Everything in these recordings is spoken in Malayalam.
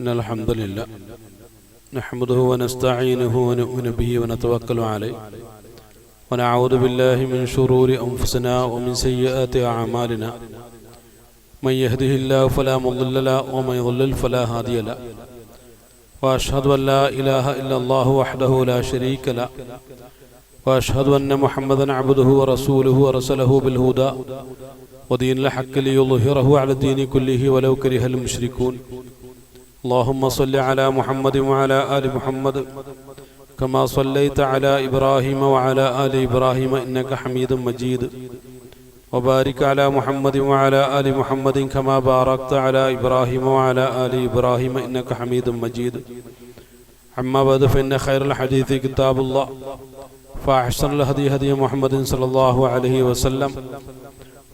إن الحمد لله نحمده ونستعينه ونؤمن به ونتوكل عليه ونعوذ بالله من شرور أنفسنا ومن سيئات أعمالنا من يهده الله فلا مضل له ومن يضلل فلا هادي له وأشهد أن لا إله إلا الله وحده لا شريك له وأشهد أن محمدا عبده ورسوله ورسله بالهدى ودين الحق ليظهره على الدين كله ولو كره المشركون اللهم صل على محمد وعلى آل محمد كما صليت على إبراهيم وعلى آل إبراهيم إنك حميد مجيد وبارك على محمد وعلى آل محمد كما باركت على إبراهيم وعلى آل إبراهيم إنك حميد مجيد أما بعد فإن خير الحديث كتاب الله فأحسن الهدي هدي محمد صلى الله عليه وسلم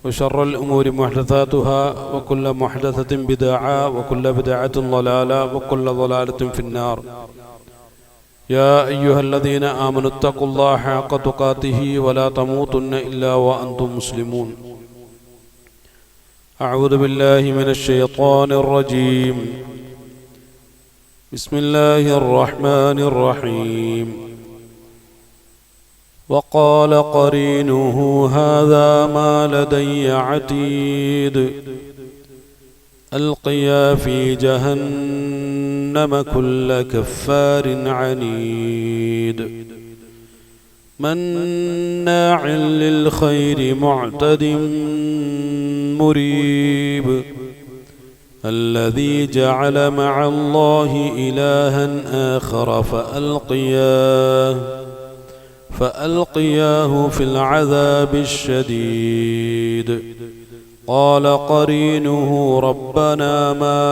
وشر الأمور محدثاتها وكل محدثة بدعة وكل بدعة ضلالة وكل ضلالة في النار يا أيها الذين آمنوا اتقوا الله حق تقاته ولا تموتن إلا وأنتم مسلمون أعوذ بالله من الشيطان الرجيم بسم الله الرحمن الرحيم وقال قرينه هذا ما لدي عتيد ألقيا في جهنم كل كفار عنيد مناع للخير معتد مريب الذي جعل مع الله إلها آخر فألقياه في العذاب الشديد قال قرينه ربنا ما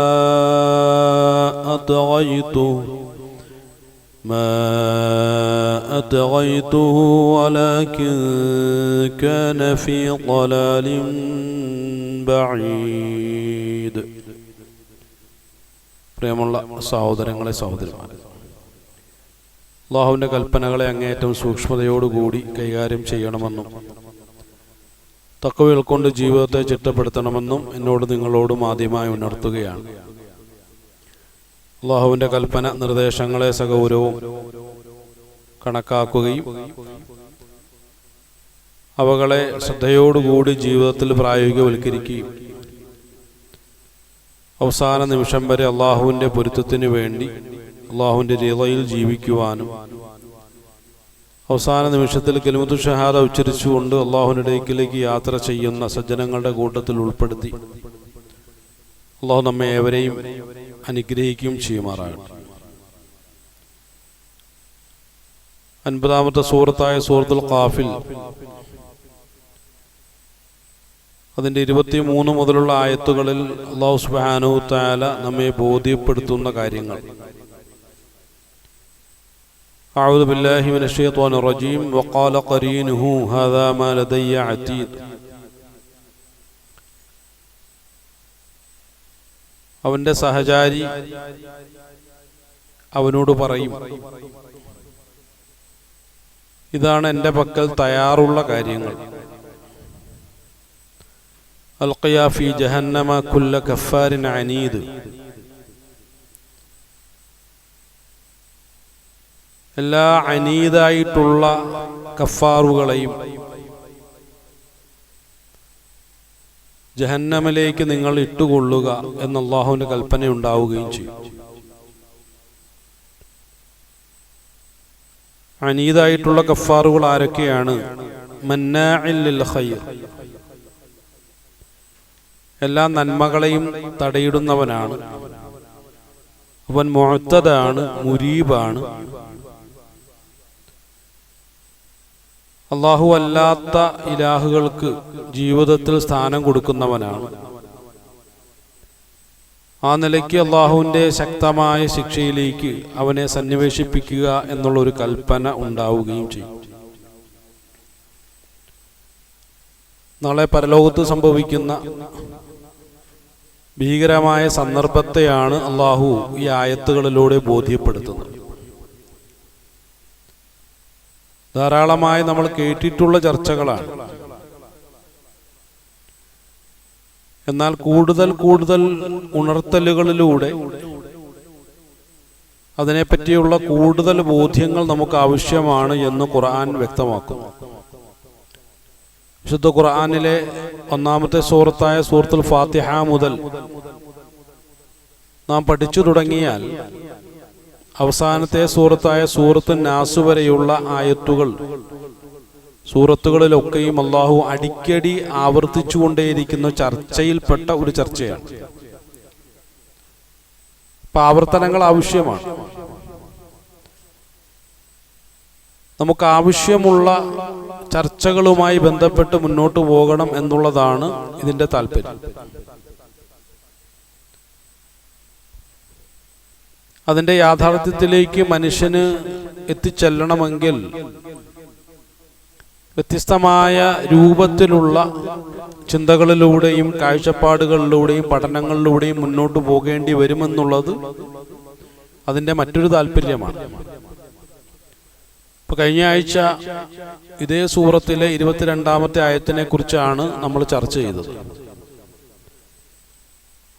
أطغيته ولكن كان في ضلال بعيد. പ്രിയമുള്ള സഹോദരങ്ങളെ സഹോദരിമാരെ, അല്ലാഹുവിൻ്റെ കൽപ്പനകളെ അങ്ങേയറ്റം സൂക്ഷ്മതയോടുകൂടി കൈകാര്യം ചെയ്യണമെന്നും തഖ്വ കൊണ്ട് ജീവിതത്തെ ചിട്ടപ്പെടുത്തണമെന്നും എന്നോട് നിങ്ങളോടും ആദ്യമായി ഉണർത്തുകയാണ്. അല്ലാഹുവിൻ്റെ കൽപ്പന നിർദ്ദേശങ്ങളെ സഗൗരവവും കണക്കാക്കുകയും അവകളെ ശ്രദ്ധയോടുകൂടി ജീവിതത്തിൽ പ്രായോഗികവൽക്കരിക്കുകയും അവസാന നിമിഷം വരെ അല്ലാഹുവിൻ്റെ പൊരുത്തത്തിന് വേണ്ടി അല്ലാഹുവിൻ്റെ റിളയിൽ ജീവിക്കുവാനും അവസാന നിമിഷത്തിൽ കലിമത്തു ഷഹാദ ഉച്ചരിച്ചുകൊണ്ട് അല്ലാഹുവിൻ്റെ അടുക്കലേക്ക് യാത്ര ചെയ്യുന്ന സജ്ജനങ്ങളുടെ കൂട്ടത്തിൽ ഉൾപ്പെടുത്തി അല്ലാഹു നമ്മെ ഏവരെയും അനുഗ്രഹിക്കുകയും ചെയ്യുമാറാകട്ടെ. 50-ാമത്തെ സൂറത്തായ സൂറത്തുൽ ഖാഫിൽ അതിൻ്റെ 23 മുതലുള്ള ആയത്തുകളിൽ അല്ലാഹു സുബ്ഹാനഹു തആല നമ്മെ ബോധ്യപ്പെടുത്തുന്ന കാര്യങ്ങൾ. أعوذ بالله من الشيطان الرجيم وقال قرينه هذا ما لدي عتيد. അവന്റെ സഹചാരി അവനോട് പറയും, ഇതാണ് എൻ്റെ പക്കൽ തയ്യാറുള്ള കാര്യങ്ങൾ. അൽഖിയാ ഫീ ജഹന്നമ കുല്ല കഫാരിൻ അനീദ്. എല്ലാ അനീതായിട്ടുള്ള കഫാറുകളെയും ജഹന്നമിലേക്ക് നിങ്ങൾ ഇട്ടുകൊള്ളുക എന്ന് അല്ലാഹുവിന്റെ കൽപ്പന ഉണ്ടാവുകയും ചെയ്യും. അനീതായിട്ടുള്ള കഫാറുകൾ ആരൊക്കെയാണ്? മന്നാഇൻ ലിൽ ഖൈർ, എല്ലാ നന്മകളെയും തടയിടുന്നവനാണ് അവൻ. മുഅ്തദാണ്, മുരീബാണ്. അല്ലാഹു അല്ലാത്ത ഇലാഹുകൾക്ക് ജീവിതത്തിൽ സ്ഥാനം കൊടുക്കുന്നവനാണ്. ആ നിലയ്ക്ക് അല്ലാഹുവിൻ്റെ ശക്തമായ ശിക്ഷയിലേക്ക് അവനെ സന്നിവേശിപ്പിക്കുക എന്നുള്ളൊരു കൽപ്പന ഉണ്ടാവുകയും ചെയ്യും. നാളെ പരലോകത്ത് സംഭവിക്കുന്ന ഭീകരമായ സന്ദർഭത്തെയാണ് അല്ലാഹു ഈ ആയത്തുകളിലൂടെ ബോധ്യപ്പെടുത്തുന്നത്. ധാരാളമായി നമ്മൾ കേട്ടിട്ടുള്ള ചർച്ചകളാണ്. എന്നാൽ കൂടുതൽ കൂടുതൽ ഉണർത്തലുകളിലൂടെ അതിനെപ്പറ്റിയുള്ള കൂടുതൽ ബോധ്യങ്ങൾ നമുക്ക് ആവശ്യമാണ് എന്ന് ഖുർആൻ വ്യക്തമാക്കുന്നു. വിശുദ്ധ ഖുർആനിലെ ഒന്നാമത്തെ സൂറത്തായ സൂറത്തുൽ ഫാത്തിഹ മുതൽ നാം പഠിച്ചു തുടങ്ങിയാൽ അവസാനത്തെ സൂറത്തായ സൂറത്തുൻ നാസ് വരെയുള്ള ആയത്തുകൾ, സൂറത്തുകളിലൊക്കെയും അള്ളാഹു അടിക്കടി ആവർത്തിച്ചുകൊണ്ടേയിരിക്കുന്ന ചർച്ചയിൽപ്പെട്ട ഒരു ചർച്ചയാണ്. അപ്പൊ ആവർത്തനങ്ങൾ ആവശ്യമാണ്. നമുക്ക് ആവശ്യമുള്ള ചർച്ചകളുമായി ബന്ധപ്പെട്ട് മുന്നോട്ട് പോകണം എന്നുള്ളതാണ് ഇതിന്റെ താല്പര്യം. അതിന്റെ യാഥാർത്ഥ്യത്തിലേക്ക് മനുഷ്യന് എത്തിച്ചെല്ലണമെങ്കിൽ വ്യത്യസ്തമായ രൂപത്തിലുള്ള ചിന്തകളിലൂടെയും കാഴ്ചപ്പാടുകളിലൂടെയും പഠനങ്ങളിലൂടെയും മുന്നോട്ട് പോകേണ്ടി വരുമെന്നുള്ളത് അതിൻ്റെ മറ്റൊരു താല്പര്യമാണ്. ഇപ്പൊ കഴിഞ്ഞ ആഴ്ച ഇതേ സൂറത്തിലെ 22-ാമത്തെ ആയത്തിനെ കുറിച്ചാണ് നമ്മൾ ചർച്ച ചെയ്തത്.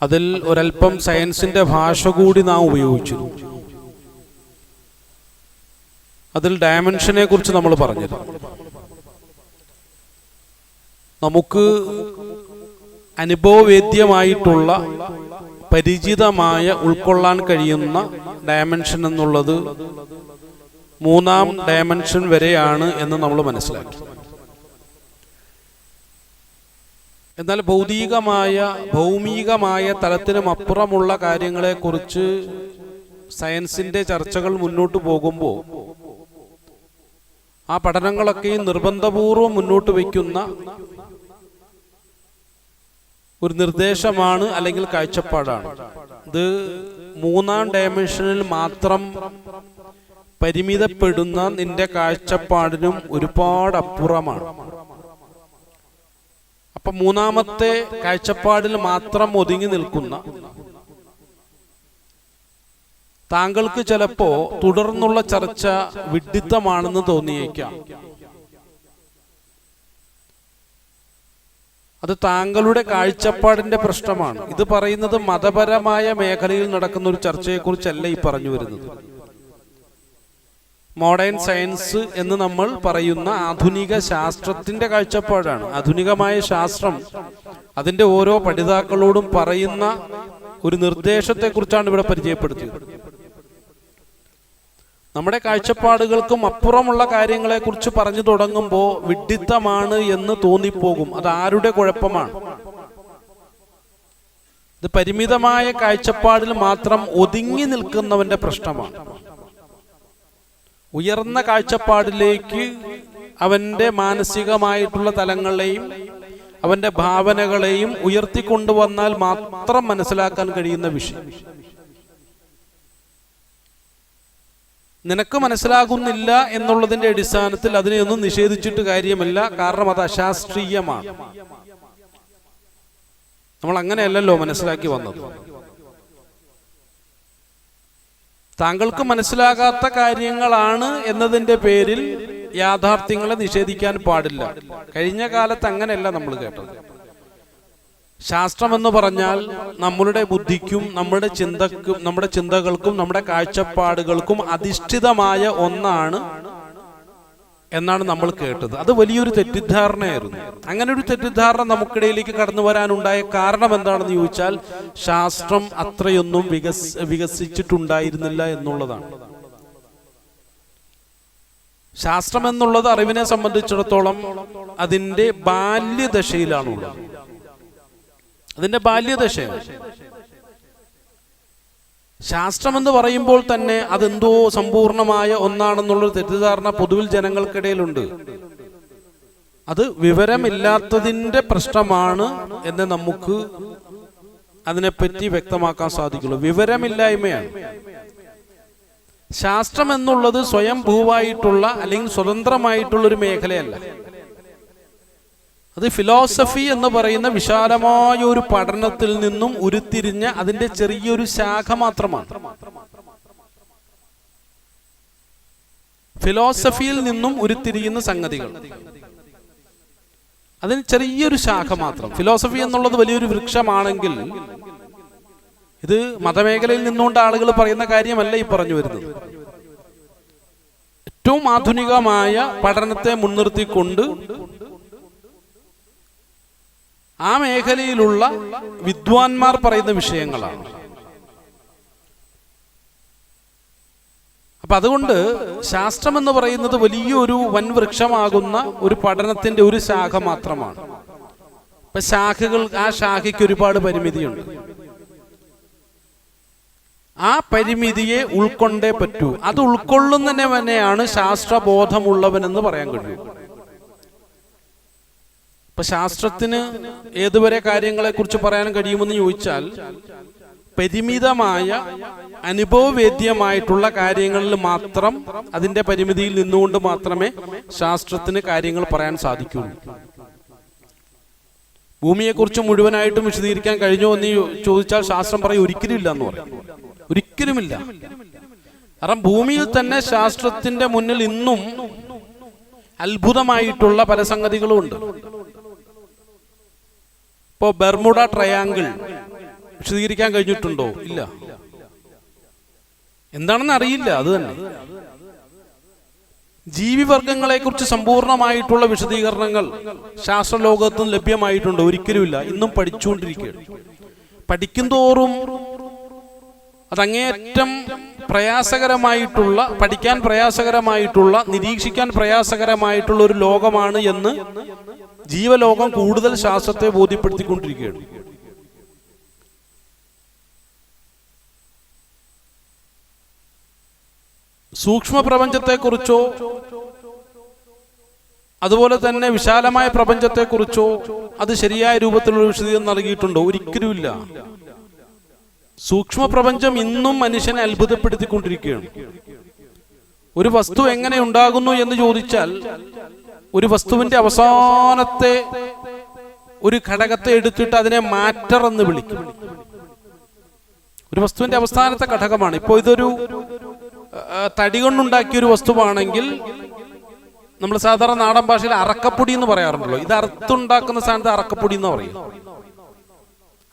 അതിൽ ഒരൽപ്പം സയൻസിന്റെ ഭാഷ കൂടി നാം ഉപയോഗിച്ചു. അതിൽ ഡയമെൻഷനെ കുറിച്ച് നമ്മൾ പറഞ്ഞിരുന്നു. നമുക്ക് അനുഭവവേദ്യമായിട്ടുള്ള പരിചിതമായ ഉൾക്കൊള്ളാൻ കഴിയുന്ന ഡയമെൻഷൻ എന്നുള്ളത് 3-ാം ഡയമെൻഷൻ വരെയാണ് എന്ന് നമ്മൾ മനസ്സിലാക്കി. എന്നാൽ ഭൗമികമായ തലത്തിനും അപ്പുറമുള്ള കാര്യങ്ങളെക്കുറിച്ച് സയൻസിന്റെ ചർച്ചകൾ മുന്നോട്ട് പോകുമ്പോൾ ആ പഠനങ്ങളൊക്കെയും നിർബന്ധപൂർവം മുന്നോട്ട് വയ്ക്കുന്ന ഒരു നിർദ്ദേശമാണ്, അല്ലെങ്കിൽ കാഴ്ചപ്പാടാണ്. ഇത് 3-ാം ഡയമെൻഷനിൽ മാത്രം പരിമിതപ്പെടുന്ന നിന്റെ കാഴ്ചപ്പാടിനും ഒരുപാട് അപ്പുറമാണ്. അപ്പൊ 3-ാമത്തെ കാഴ്ചപ്പാടിൽ മാത്രം ഒതുങ്ങി നിൽക്കുന്ന താങ്കൾക്ക് ചിലപ്പോ തുടർന്നുള്ള ചർച്ച വിഡ്ഢിത്തമാണെന്ന് തോന്നിയേക്കാം. അത് താങ്കളുടെ കാഴ്ചപ്പാടിന്റെ പ്രശ്നമാണ്. ഇത് പറയുന്നത് മതപരമായ മേഖലയിൽ നടക്കുന്ന ഒരു ചർച്ചയെക്കുറിച്ചല്ല ഈ പറഞ്ഞു വരുന്നത്. മോഡേൺ സയൻസ് എന്ന് നമ്മൾ പറയുന്ന ആധുനിക ശാസ്ത്രത്തിന്റെ കാഴ്ചപ്പാടാണ്. ആധുനികമായ ശാസ്ത്രം അതിന്റെ ഓരോ പഠിതാക്കളോടും പറയുന്ന ഒരു നിർദ്ദേശത്തെക്കുറിച്ചാണ് ഇവിടെ പരിചയപ്പെടുത്തിയത്. നമ്മുടെ കാഴ്ചപ്പാടുകൾക്കും അപ്പുറമുള്ള കാര്യങ്ങളെക്കുറിച്ച് പറഞ്ഞു തുടങ്ങുമ്പോൾ വിഡ്ഢിത്തമാണ് എന്ന് തോന്നിപ്പോകും. അത് ആരുടെ കുഴപ്പമാണ്? ഇത് പരിമിതമായ കാഴ്ചപ്പാടിൽ മാത്രം ഒതുങ്ങി നിൽക്കുന്നവന്റെ പ്രശ്നമാണ്. ഉയർന്ന കാഴ്ചപ്പാടിലേക്ക് അവന്റെ മാനസികമായിട്ടുള്ള തലങ്ങളെയും അവന്റെ ഭാവനകളെയും ഉയർത്തിക്കൊണ്ടുവന്നാൽ മാത്രം മനസ്സിലാക്കാൻ കഴിയുന്ന വിഷയം. നിനക്ക് മനസ്സിലാകുന്നില്ല എന്നുള്ളതിന്റെ അടിസ്ഥാനത്തിൽ അതിനെയൊന്നും നിഷേധിച്ചിട്ട് കാര്യമില്ല. കാരണം അത് അശാസ്ത്രീയമാണ്. നമ്മൾ അങ്ങനെയല്ലല്ലോ മനസ്സിലാക്കി വന്നത്. താങ്കൾക്ക് മനസ്സിലാകാത്ത കാര്യങ്ങളാണ് എന്നതിന്റെ പേരിൽ യാഥാർത്ഥ്യങ്ങളെ നിഷേധിക്കാൻ പാടില്ല. കഴിഞ്ഞ കാലത്ത് അങ്ങനെയല്ല നമ്മൾ കേട്ടത്. ശാസ്ത്രം എന്ന് പറഞ്ഞാൽ നമ്മളുടെ ബുദ്ധിക്കും നമ്മുടെ ചിന്തകൾക്കും നമ്മുടെ കാഴ്ചപ്പാടുകൾക്കും അധിഷ്ഠിതമായ ഒന്നാണ് എന്നാണ് നമ്മൾ കേട്ടത്. അത് വലിയൊരു തെറ്റിദ്ധാരണയായിരുന്നു. അങ്ങനെ ഒരു തെറ്റിദ്ധാരണ നമുക്കിടയിലേക്ക് കടന്നു വരാനുണ്ടായ കാരണം എന്താണെന്ന് ചോദിച്ചാൽ ശാസ്ത്രം അത്രയൊന്നും വികസിച്ചിട്ടുണ്ടായിരുന്നില്ല എന്നുള്ളതാണ്. ശാസ്ത്രം എന്നുള്ളത് അറിവിനെ സംബന്ധിച്ചിടത്തോളം അതിന്റെ ബാല്യദശയിലാണുള്ളത്. അതിന്റെ ബാല്യദശയാണ്. ശാസ്ത്രം എന്ന് പറയുമ്പോൾ തന്നെ അതെന്തോ സമ്പൂർണമായ ഒന്നാണെന്നുള്ളൊരു തെറ്റിദ്ധാരണ പൊതുവിൽ ജനങ്ങൾക്കിടയിലുണ്ട്. അത് വിവരമില്ലാത്തതിന്റെ പ്രശ്നമാണ് എന്ന് നമുക്ക് അതിനെപ്പറ്റി വ്യക്തമാക്കാൻ സാധിക്കുള്ളൂ. വിവരമില്ലായ്മയാണ്. ശാസ്ത്രം എന്നുള്ളത് സ്വയംഭൂവായിട്ടുള്ള അല്ലെങ്കിൽ സ്വതന്ത്രമായിട്ടുള്ള ഒരു മേഖലയല്ല. അത് ഫിലോസഫി എന്ന് പറയുന്ന വിശാലമായ ഒരു പഠനത്തിൽ നിന്നും ഉരുത്തിരിഞ്ഞ അതിന്റെ ചെറിയൊരു ശാഖ മാത്രമാണ്. ഫിലോസഫിയിൽ നിന്നും ഉരുത്തിരിയുന്ന സംഗതികൾ അതിന് ചെറിയൊരു ശാഖ മാത്രം. ഫിലോസഫി എന്നുള്ളത് വലിയൊരു വൃക്ഷമാണെങ്കിൽ ഇത് മതമേഖലയിൽ നിന്നുകൊണ്ട് ആളുകൾ പറയുന്ന കാര്യമല്ല ഈ പറഞ്ഞു വരുന്നത്. ഏറ്റവും ആധുനികമായ പഠനത്തെ മുൻനിർത്തിക്കൊണ്ട് ആ മേഖലയിലുള്ള വിദ്വാൻമാർ പറയുന്ന വിഷയങ്ങളാണ്. അപ്പൊ അതുകൊണ്ട് ശാസ്ത്രം എന്ന് പറയുന്നത് വലിയൊരു വൻവൃക്ഷമാകുന്ന ഒരു പഠനത്തിന്റെ ഒരു ശാഖ മാത്രമാണ്. ഇപ്പൊ ശാഖകൾ, ആ ശാഖയ്ക്ക് ഒരുപാട് പരിമിതിയുണ്ട്. ആ പരിമിതിയെ ഉൾക്കൊണ്ടേ പറ്റൂ. അത് ഉൾക്കൊള്ളുന്നതിനെയാണ് ശാസ്ത്രബോധമുള്ളവനെന്ന് പറയാൻ കഴിയും. ഇപ്പൊ ശാസ്ത്രത്തിന് ഏതുവരെ കാര്യങ്ങളെ കുറിച്ച് പറയാൻ കഴിയുമെന്ന് ചോദിച്ചാൽ, പരിമിതമായ അനുഭവവേദ്യമായിട്ടുള്ള കാര്യങ്ങളിൽ മാത്രം, അതിന്റെ പരിമിതിയിൽ നിന്നുകൊണ്ട് മാത്രമേ ശാസ്ത്രത്തിന് കാര്യങ്ങൾ പറയാൻ സാധിക്കുള്ളൂ. ഭൂമിയെക്കുറിച്ച് മുഴുവനായിട്ടും വിശദീകരിക്കാൻ കഴിഞ്ഞോ എന്ന് ചോദിച്ചാൽ ശാസ്ത്രം പറയും ഒരിക്കലും ഇല്ല എന്ന് പറയും. ഒരിക്കലുമില്ല. കാരണം ഭൂമിയിൽ തന്നെ ശാസ്ത്രത്തിന്റെ മുന്നിൽ ഇന്നും അത്ഭുതമായിട്ടുള്ള പല സംഗതികളും ഉണ്ട്. ഇപ്പോ ബെർമുഡ ട്രയാങ്കിൾ വിശദീകരിക്കാൻ കഴിഞ്ഞിട്ടുണ്ടോ? ഇല്ല. എന്താണെന്ന് അറിയില്ല. അത് തന്നെ. ജീവിവർഗങ്ങളെ കുറിച്ച് സമ്പൂർണമായിട്ടുള്ള വിശദീകരണങ്ങൾ ശാസ്ത്രലോകത്തും ലഭ്യമായിട്ടുണ്ടോ? ഒരിക്കലുമില്ല. ഇന്നും പഠിച്ചുകൊണ്ടിരിക്കുകയാണ്. പഠിക്കുന്തോറും അതങ്ങേയറ്റം പ്രയാസകരമായിട്ടുള്ള, പഠിക്കാൻ പ്രയാസകരമായിട്ടുള്ള, നിരീക്ഷിക്കാൻ പ്രയാസകരമായിട്ടുള്ള ഒരു ലോകമാണ് എന്ന് ജീവലോകം കൂടുതൽ ശാസ്ത്രത്തെ ബോധ്യപ്പെടുത്തിക്കൊണ്ടിരിക്കുകയാണ്. സൂക്ഷ്മ പ്രപഞ്ചത്തെക്കുറിച്ചോ അതുപോലെ തന്നെ വിശാലമായ പ്രപഞ്ചത്തെക്കുറിച്ചോ അത് ശരിയായ രൂപത്തിലുള്ള വിശദീകരണം നൽകിയിട്ടുണ്ടോ? ഒരിക്കലുമില്ല. സൂക്ഷ്മ പ്രപഞ്ചം ഇന്നും മനുഷ്യനെ അത്ഭുതപ്പെടുത്തിക്കൊണ്ടിരിക്കുകയാണ്. ഒരു വസ്തു എങ്ങനെ ഉണ്ടാകുന്നു എന്ന് ചോദിച്ചാൽ, ഒരു വസ്തുവിന്റെ അവസാനത്തെ ഒരു ഘടകത്തെ എടുത്തിട്ട് അതിനെ മാറ്റർ എന്ന് വിളിക്കും. ഒരു വസ്തുവിന്റെ അവസാനത്തെ ഘടകമാണ്. ഇപ്പോൾ ഇതൊരു തടി കൊണ്ടുണ്ടാക്കിയ ഒരു വസ്തുവാണെങ്കിൽ നമ്മൾ സാധാരണ നാടൻ ഭാഷയിൽ അറക്കപ്പൊടി എന്ന് പറയാറുണ്ടല്ലോ. ഇത് അറുത്തുണ്ടാക്കുന്ന സ്ഥാനത്ത് അറക്കപ്പൊടി എന്ന് പറയും.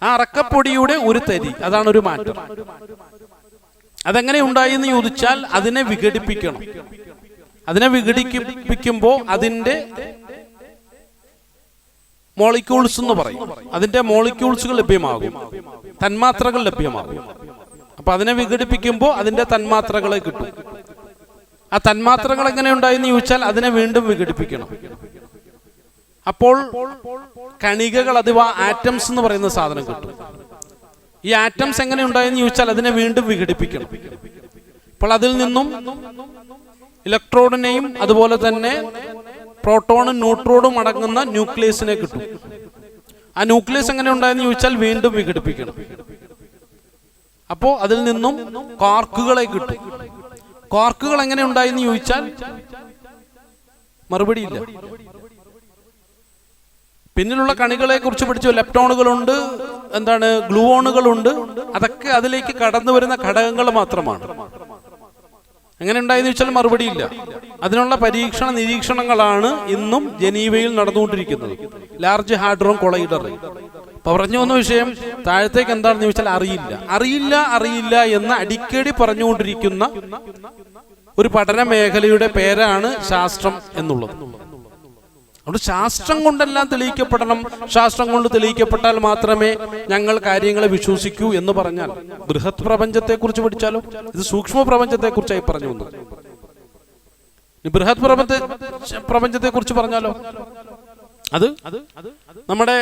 ആ അറക്കപ്പൊടിയുടെ ഒരു തരി, അതാണ് ഒരു മാറ്റർ. അതെങ്ങനെ ഉണ്ടായി എന്ന് ചോദിച്ചാൽ അതിനെ വിഘടിപ്പിക്കണം. അതിനെ വിഘടിപ്പിക്കുമ്പോൾ അതിന്റെ മോളിക്യൂൾസ് എന്ന് പറയും. അതിന്റെ മോളിക്യൂൾസുകൾ ലഭ്യമാകും, തന്മാത്രകൾ ലഭ്യമാകും. അപ്പൊ അതിനെ വിഘടിപ്പിക്കുമ്പോൾ അതിന്റെ തന്മാത്രകളെ കിട്ടും. ആ തന്മാത്രകൾ എങ്ങനെ ഉണ്ടായെന്ന് ചോദിച്ചാൽ അതിനെ വീണ്ടും വിഘടിപ്പിക്കണം. അപ്പോൾ കണികകൾ അഥവാ ആറ്റംസ് എന്ന് പറയുന്ന സാധനം കിട്ടും. ഈ ആറ്റംസ് എങ്ങനെ ഉണ്ടായെന്ന് ചോദിച്ചാൽ അതിനെ വീണ്ടും വിഘടിപ്പിക്കണം. അപ്പോൾ അതിൽ നിന്നും ഇലക്ട്രോണിനെയും അതുപോലെ തന്നെ പ്രോട്ടോണും ന്യൂട്രോണും അടങ്ങുന്ന ന്യൂക്ലിയസിനെ കിട്ടും. ആ ന്യൂക്ലിയസ് എങ്ങനെ ഉണ്ടായെന്ന് ചോദിച്ചാൽ വീണ്ടും വിഘടിപ്പിക്കണം. അപ്പോ അതിൽ നിന്നും ക്വാർക്കുകളെ കിട്ടും. ക്വാർക്കുകൾ എങ്ങനെ ഉണ്ടായെന്ന് ചോദിച്ചാൽ മറുപടിയില്ല. പിന്നിലുള്ള കണികളെ കുറിച്ച് പഠിച്ചു. ലെപ്റ്റോണുകളുണ്ട്, എന്താണ്, ഗ്ലൂവോണുകളുണ്ട്. അതൊക്കെ അതിലേക്ക് കടന്നു വരുന്ന ഘടകങ്ങൾ മാത്രമാണ്. എങ്ങനെ ഉണ്ടായെന്ന് ചോദിച്ചാൽ മറുപടിയില്ല. അതിനുള്ള പരീക്ഷണ നിരീക്ഷണങ്ങളാണ് ഇന്നും ജനീവയിൽ നടന്നുകൊണ്ടിരിക്കുന്നത്. Large hadron collider. പറഞ്ഞു വന്ന വിഷയം താഴത്തേക്ക് എന്താണെന്ന് ചോദിച്ചാൽ അറിയില്ല, അറിയില്ല, അറിയില്ല എന്ന് അടിക്കടി പറഞ്ഞുകൊണ്ടിരിക്കുന്ന ഒരു പഠന മേഖലയുടെ പേരാണ് ശാസ്ത്രം എന്നുള്ളത്. അതുകൊണ്ട് ശാസ്ത്രം കൊണ്ടെല്ലാം തെളിയിക്കപ്പെടണം. ശാസ്ത്രം കൊണ്ട് തെളിയിക്കപ്പെട്ടാൽ മാത്രമേ ഞങ്ങൾ കാര്യങ്ങളെ വിശ്വസിക്കൂ എന്ന് പറഞ്ഞാൽ, ബൃഹത് പ്രപഞ്ചത്തെ കുറിച്ച് പഠിച്ചാലോ? ഇത് സൂക്ഷ്മ പ്രപഞ്ചത്തെ കുറിച്ചായി പറഞ്ഞു വന്നത്. ബൃഹത് പ്രപഞ്ചത്തെ കുറിച്ച് പറഞ്ഞാലോ? അത് നമ്മുടെ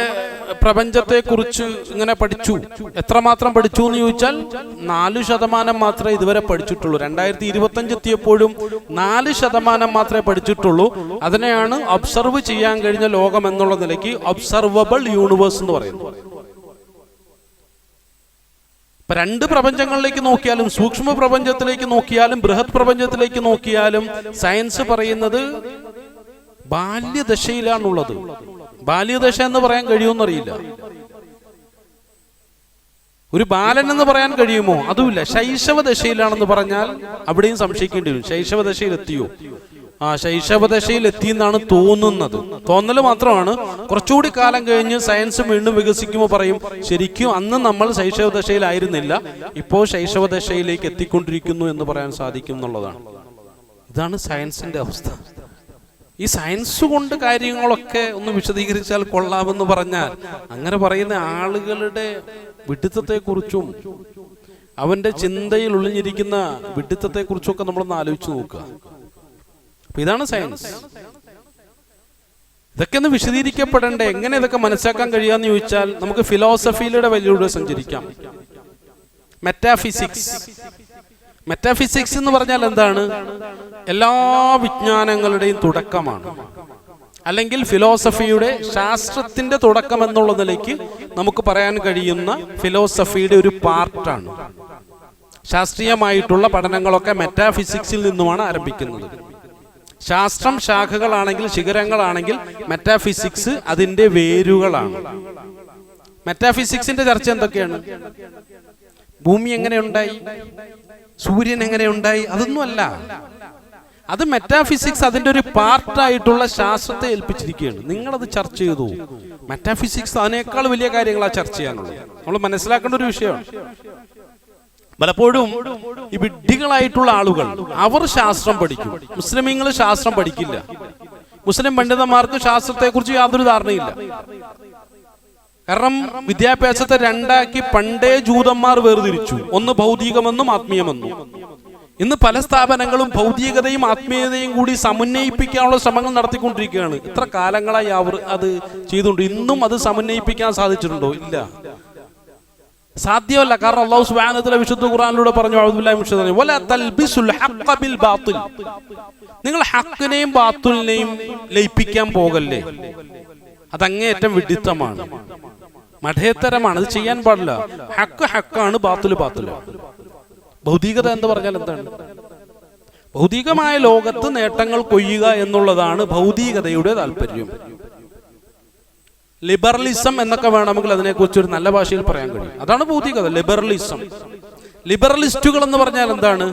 പ്രപഞ്ചത്തെ കുറിച്ച് ഇങ്ങനെ പഠിച്ചു. എത്രമാത്രം പഠിച്ചു എന്ന് ചോദിച്ചാൽ 4% മാത്രമേ ഇതുവരെ പഠിച്ചിട്ടുള്ളൂ. 2025 എത്തിയപ്പോഴും 4% മാത്രമേ പഠിച്ചിട്ടുള്ളൂ. അതിനെയാണ് ഒബ്സർവ് ചെയ്യാൻ കഴിഞ്ഞ ലോകം എന്നുള്ള നിലയ്ക്ക് ഒബ്സർവബിൾ യൂണിവേഴ്സ് എന്ന് പറയുന്നത്. ഇപ്പൊ 2 പ്രപഞ്ചങ്ങളിലേക്ക് നോക്കിയാലും, സൂക്ഷ്മ പ്രപഞ്ചത്തിലേക്ക് നോക്കിയാലും ബൃഹത് പ്രപഞ്ചത്തിലേക്ക് നോക്കിയാലും സയൻസ് പറയുന്നത് ബാല്യദശയിലാണുള്ളത്. ബാല്യദശ എന്ന് പറയാൻ കഴിയുമെന്നറിയില്ല. ഒരു ബാലൻ എന്ന് പറയാൻ കഴിയുമോ? അതുമില്ല. ശൈശവ ദശയിലാണെന്ന് പറഞ്ഞാൽ അവിടെയും സംശയിക്കേണ്ടി വരും. ശൈശവ ദശയിൽ എത്തിയോ? ശൈശവദശയിൽ എത്തിയെന്നാണ് തോന്നുന്നത്. തോന്നൽ മാത്രമാണ്. കുറച്ചുകൂടി കാലം കഴിഞ്ഞ് സയൻസ് വീണ്ടും വികസിക്കുമ്പോൾ പറയും ശരിക്കും അന്ന് നമ്മൾ ശൈശവദശയിലായിരുന്നില്ല, ഇപ്പോൾ ശൈശവദശയിലേക്ക് എത്തിക്കൊണ്ടിരിക്കുന്നു എന്ന് പറയാൻ സാധിക്കും എന്നുള്ളതാണ്. ഇതാണ് സയൻസിന്റെ അവസ്ഥ. ഈ സയൻസ് കൊണ്ട് കാര്യങ്ങളൊക്കെ ഒന്ന് വിശദീകരിച്ചാൽ കൊള്ളാമെന്ന് പറഞ്ഞാൽ അങ്ങനെ പറയുന്ന ആളുകളുടെ വിഡ്ഢിത്തത്തെക്കുറിച്ചും അവന്റെ ചിന്തയിൽ ഒളിഞ്ഞിരിക്കുന്ന വിഡ്ഢിത്തത്തെക്കുറിച്ചൊക്കെ നമ്മളൊന്ന് ആലോചിച്ച് നോക്കുക. ഇതാണ് സയൻസ്. ഇതൊക്കെ ഒന്ന് വിശദീകരിക്കപ്പെടണ്ടേ? എങ്ങനെ ഇതൊക്കെ മനസ്സിലാക്കാൻ കഴിയാന്ന് ചോദിച്ചാൽ നമുക്ക് ഫിലോസഫിയിലൂടെ വലിയ സഞ്ചരിക്കാം. മെറ്റാഫിസിക്സ് എന്ന് പറഞ്ഞാൽ എന്താണ്? എല്ലാ വിജ്ഞാനങ്ങളുടെയും തുടക്കമാണ്, അല്ലെങ്കിൽ ഫിലോസഫിയുടെ ശാസ്ത്രത്തിന്റെ തുടക്കം എന്നുള്ള നിലയ്ക്ക് നമുക്ക് പറയാൻ കഴിയുന്ന ഫിലോസഫിയുടെ ഒരു പാർട്ടാണ്. ശാസ്ത്രീയമായിട്ടുള്ള പഠനങ്ങളൊക്കെ മെറ്റാഫിസിക്സിൽ നിന്നുമാണ് ആരംഭിക്കുന്നത്. ശാസ്ത്രം ശാഖകളാണെങ്കിൽ, ശിഖരങ്ങളാണെങ്കിൽ, മെറ്റാഫിസിക്സ് അതിന്റെ വേരുകളാണ്. മെറ്റാഫിസിക്സിന്റെ ചർച്ച എന്തൊക്കെയാണ്? ഭൂമി എങ്ങനെ ഉണ്ടായി, സൂര്യൻ എങ്ങനെ ഉണ്ടായി, അതൊന്നുമല്ല. അത് മെറ്റാഫിസിക്സ് അതിന്റെ ഒരു പാർട്ടായിട്ടുള്ള ശാസ്ത്രത്തെ ഏൽപ്പിച്ചിരിക്കുകയാണ്. നിങ്ങളത് ചർച്ച ചെയ്തു. മെറ്റാഫിസിക്സ് അതിനേക്കാൾ വലിയ കാര്യങ്ങളാണ് ചർച്ച ചെയ്യാനുള്ളത്. നമ്മൾ മനസ്സിലാക്കേണ്ട ഒരു വിഷയമാണ്. പലപ്പോഴും ഈ വിഡ്ഢികളായിട്ടുള്ള ആളുകൾ അവർ ശാസ്ത്രം പഠിക്കും, മുസ്ലിമീങ്ങൾ ശാസ്ത്രം പഠിക്കില്ല. മുസ്ലിം പണ്ഡിതന്മാർക്ക് ശാസ്ത്രത്തെക്കുറിച്ച് യാതൊരു ധാരണയില്ല. കാരണം വിദ്യാഭ്യാസത്തെ രണ്ടാക്കി പണ്ടേ ജൂതന്മാർ വേർതിരിച്ചു, ഒന്ന് ഭൗതികമെന്നും ആത്മീയമെന്നും. ഇന്ന് പല സ്ഥാപനങ്ങളും ഭൗതികതയും ആത്മീയതയും കൂടി സമന്വയിപ്പിക്കാനുള്ള ശ്രമങ്ങൾ നടത്തിക്കൊണ്ടിരിക്കുകയാണ്. എത്ര കാലങ്ങളായി അവർ അത് ചെയ്തുകൊണ്ട് ഇന്നും അത് സമന്വയിപ്പിക്കാൻ സാധിച്ചിട്ടുണ്ടോ? ഇല്ല, സാധ്യമല്ല. കാരണം അല്ലാഹു സുബ്ഹാനഹു വ തആല വിശുദ്ധ ഖുർആനിലൂടെ പറഞ്ഞു, അഊദുബില്ലാഹി മിനശ് ശൈത്വാനിർ റജീം, വലാ തൽബിസുൽ ഹഖ്ഖ ബിൽ ബാത്തിൽ. നിങ്ങൾ ഹഖ്ഖിനെയും ബാത്തിലിനെയും ലയിപ്പിക്കാൻ പോകല്ലേ. അതങ്ങേയറ്റം വിഡിത്തമാണ്, മഠേത്തരമാണ്. അത് ചെയ്യാൻ പാടില്ല. ഹഖ് ഹഖാണ്, ബാത്തില് ബാത്തിലാണ്. ഭൗതികത എന്ന് പറഞ്ഞാൽ എന്താണ്? ഭൗതികമായ ലോകത്ത് നേട്ടങ്ങൾ കൊയ്യുക എന്നുള്ളതാണ് ഭൗതികതയുടെ താല്പര്യം. ലിബറലിസം എന്നൊക്കെ വേണമെങ്കിൽ അതിനെക്കുറിച്ച് ഒരു നല്ല ഭാഷയിൽ പറയാൻ കഴിയും. അതാണ് ഭൗതികത, ലിബറലിസം. ലിബറലിസ്റ്റുകൾ എന്ന് പറഞ്ഞാൽ എന്താണ്?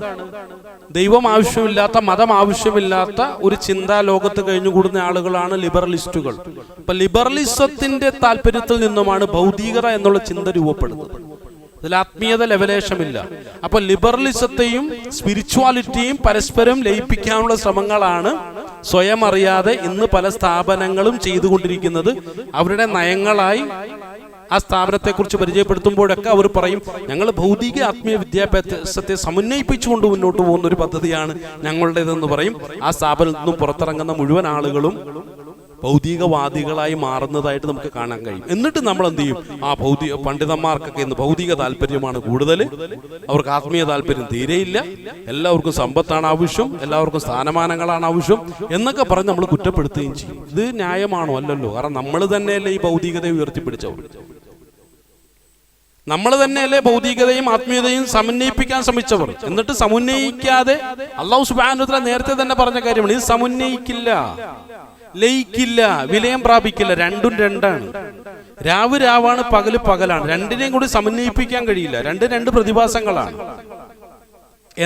ദൈവം ആവശ്യമില്ലാത്ത, മതം ആവശ്യമില്ലാത്ത ഒരു ചിന്താ ലോകത്ത് കഴിഞ്ഞുകൂടുന്ന ആളുകളാണ് ലിബറലിസ്റ്റുകൾ. അപ്പൊ ലിബറലിസത്തിന്റെ താല്പര്യത്തിൽ നിന്നുമാണ് ഭൗതികത എന്നുള്ള ചിന്ത രൂപപ്പെടുന്നത്. അതിൽ ആത്മീയത ലെവലേശമില്ല. അപ്പൊ ലിബറലിസത്തെയും സ്പിരിച്വാലിറ്റിയും പരസ്പരം ലയിപ്പിക്കാനുള്ള ശ്രമങ്ങളാണ് സ്വയം അറിയാതെ ഇന്ന് പല സ്ഥാപനങ്ങളും ചെയ്തുകൊണ്ടിരിക്കുന്നത്. അവരുടെ നയങ്ങളായി ആ സ്ഥാപനത്തെക്കുറിച്ച് പരിചയപ്പെടുത്തുമ്പോഴൊക്കെ അവർ പറയും, ഞങ്ങൾ ഭൗതിക ആത്മീയ വിദ്യാഭ്യാസത്തെ സമന്വയിപ്പിച്ചുകൊണ്ട് മുന്നോട്ട് പോകുന്ന ഒരു പദ്ധതിയാണ് ഞങ്ങളുടേതെന്ന് പറയും. ആ സ്ഥാപനത്തിൽ നിന്നും പുറത്തിറങ്ങുന്ന മുഴുവൻ ആളുകളും ഭൗതികവാദികളായി മാറുന്നതായിട്ട് നമുക്ക് കാണാൻ കഴിയും. എന്നിട്ട് നമ്മൾ എന്ത് ചെയ്യും? ആ ഭൗതിക പണ്ഡിതന്മാർക്കൊക്കെ ഇന്ന് ഭൗതിക താല്പര്യമാണ് കൂടുതൽ, അവർക്ക് ആത്മീയ താല്പര്യം തീരെയില്ല, എല്ലാവർക്കും സമ്പത്താണ് ആവശ്യം, എല്ലാവർക്കും സ്ഥാനമാനങ്ങളാണ് ആവശ്യം എന്നൊക്കെ പറഞ്ഞ് നമ്മൾ കുറ്റപ്പെടുത്തുകയും ചെയ്യും. ഇത് ന്യായമാണോ? അല്ലല്ലോ. കാരണം നമ്മൾ തന്നെയല്ലേ ഈ ഭൗതികതയെ ഉയർത്തിപ്പിടിച്ചവർ. നമ്മൾ തന്നെയല്ലേ ഭൗതികതയും ആത്മീയതയും സമന്വയിപ്പിക്കാൻ ശ്രമിച്ചവർ. എന്നിട്ട് സമന്വയിക്കാതെ അല്ലാഹു സുബ്ഹാനഹു വ തആല നേരത്തെ തന്നെ പറഞ്ഞ കാര്യമാണ്, ഇത് സമന്വയിക്കില്ല, ലയിക്കില്ല, വിലയം പ്രാപിക്കില്ല. രണ്ടും രണ്ടാണ്. രാവ് രാവാണ്, പകല് പകലാണ്. രണ്ടിനെയും കൂടി സമന്വയിപ്പിക്കാൻ കഴിയില്ല. രണ്ട് പ്രതിഭാസങ്ങളാണ്.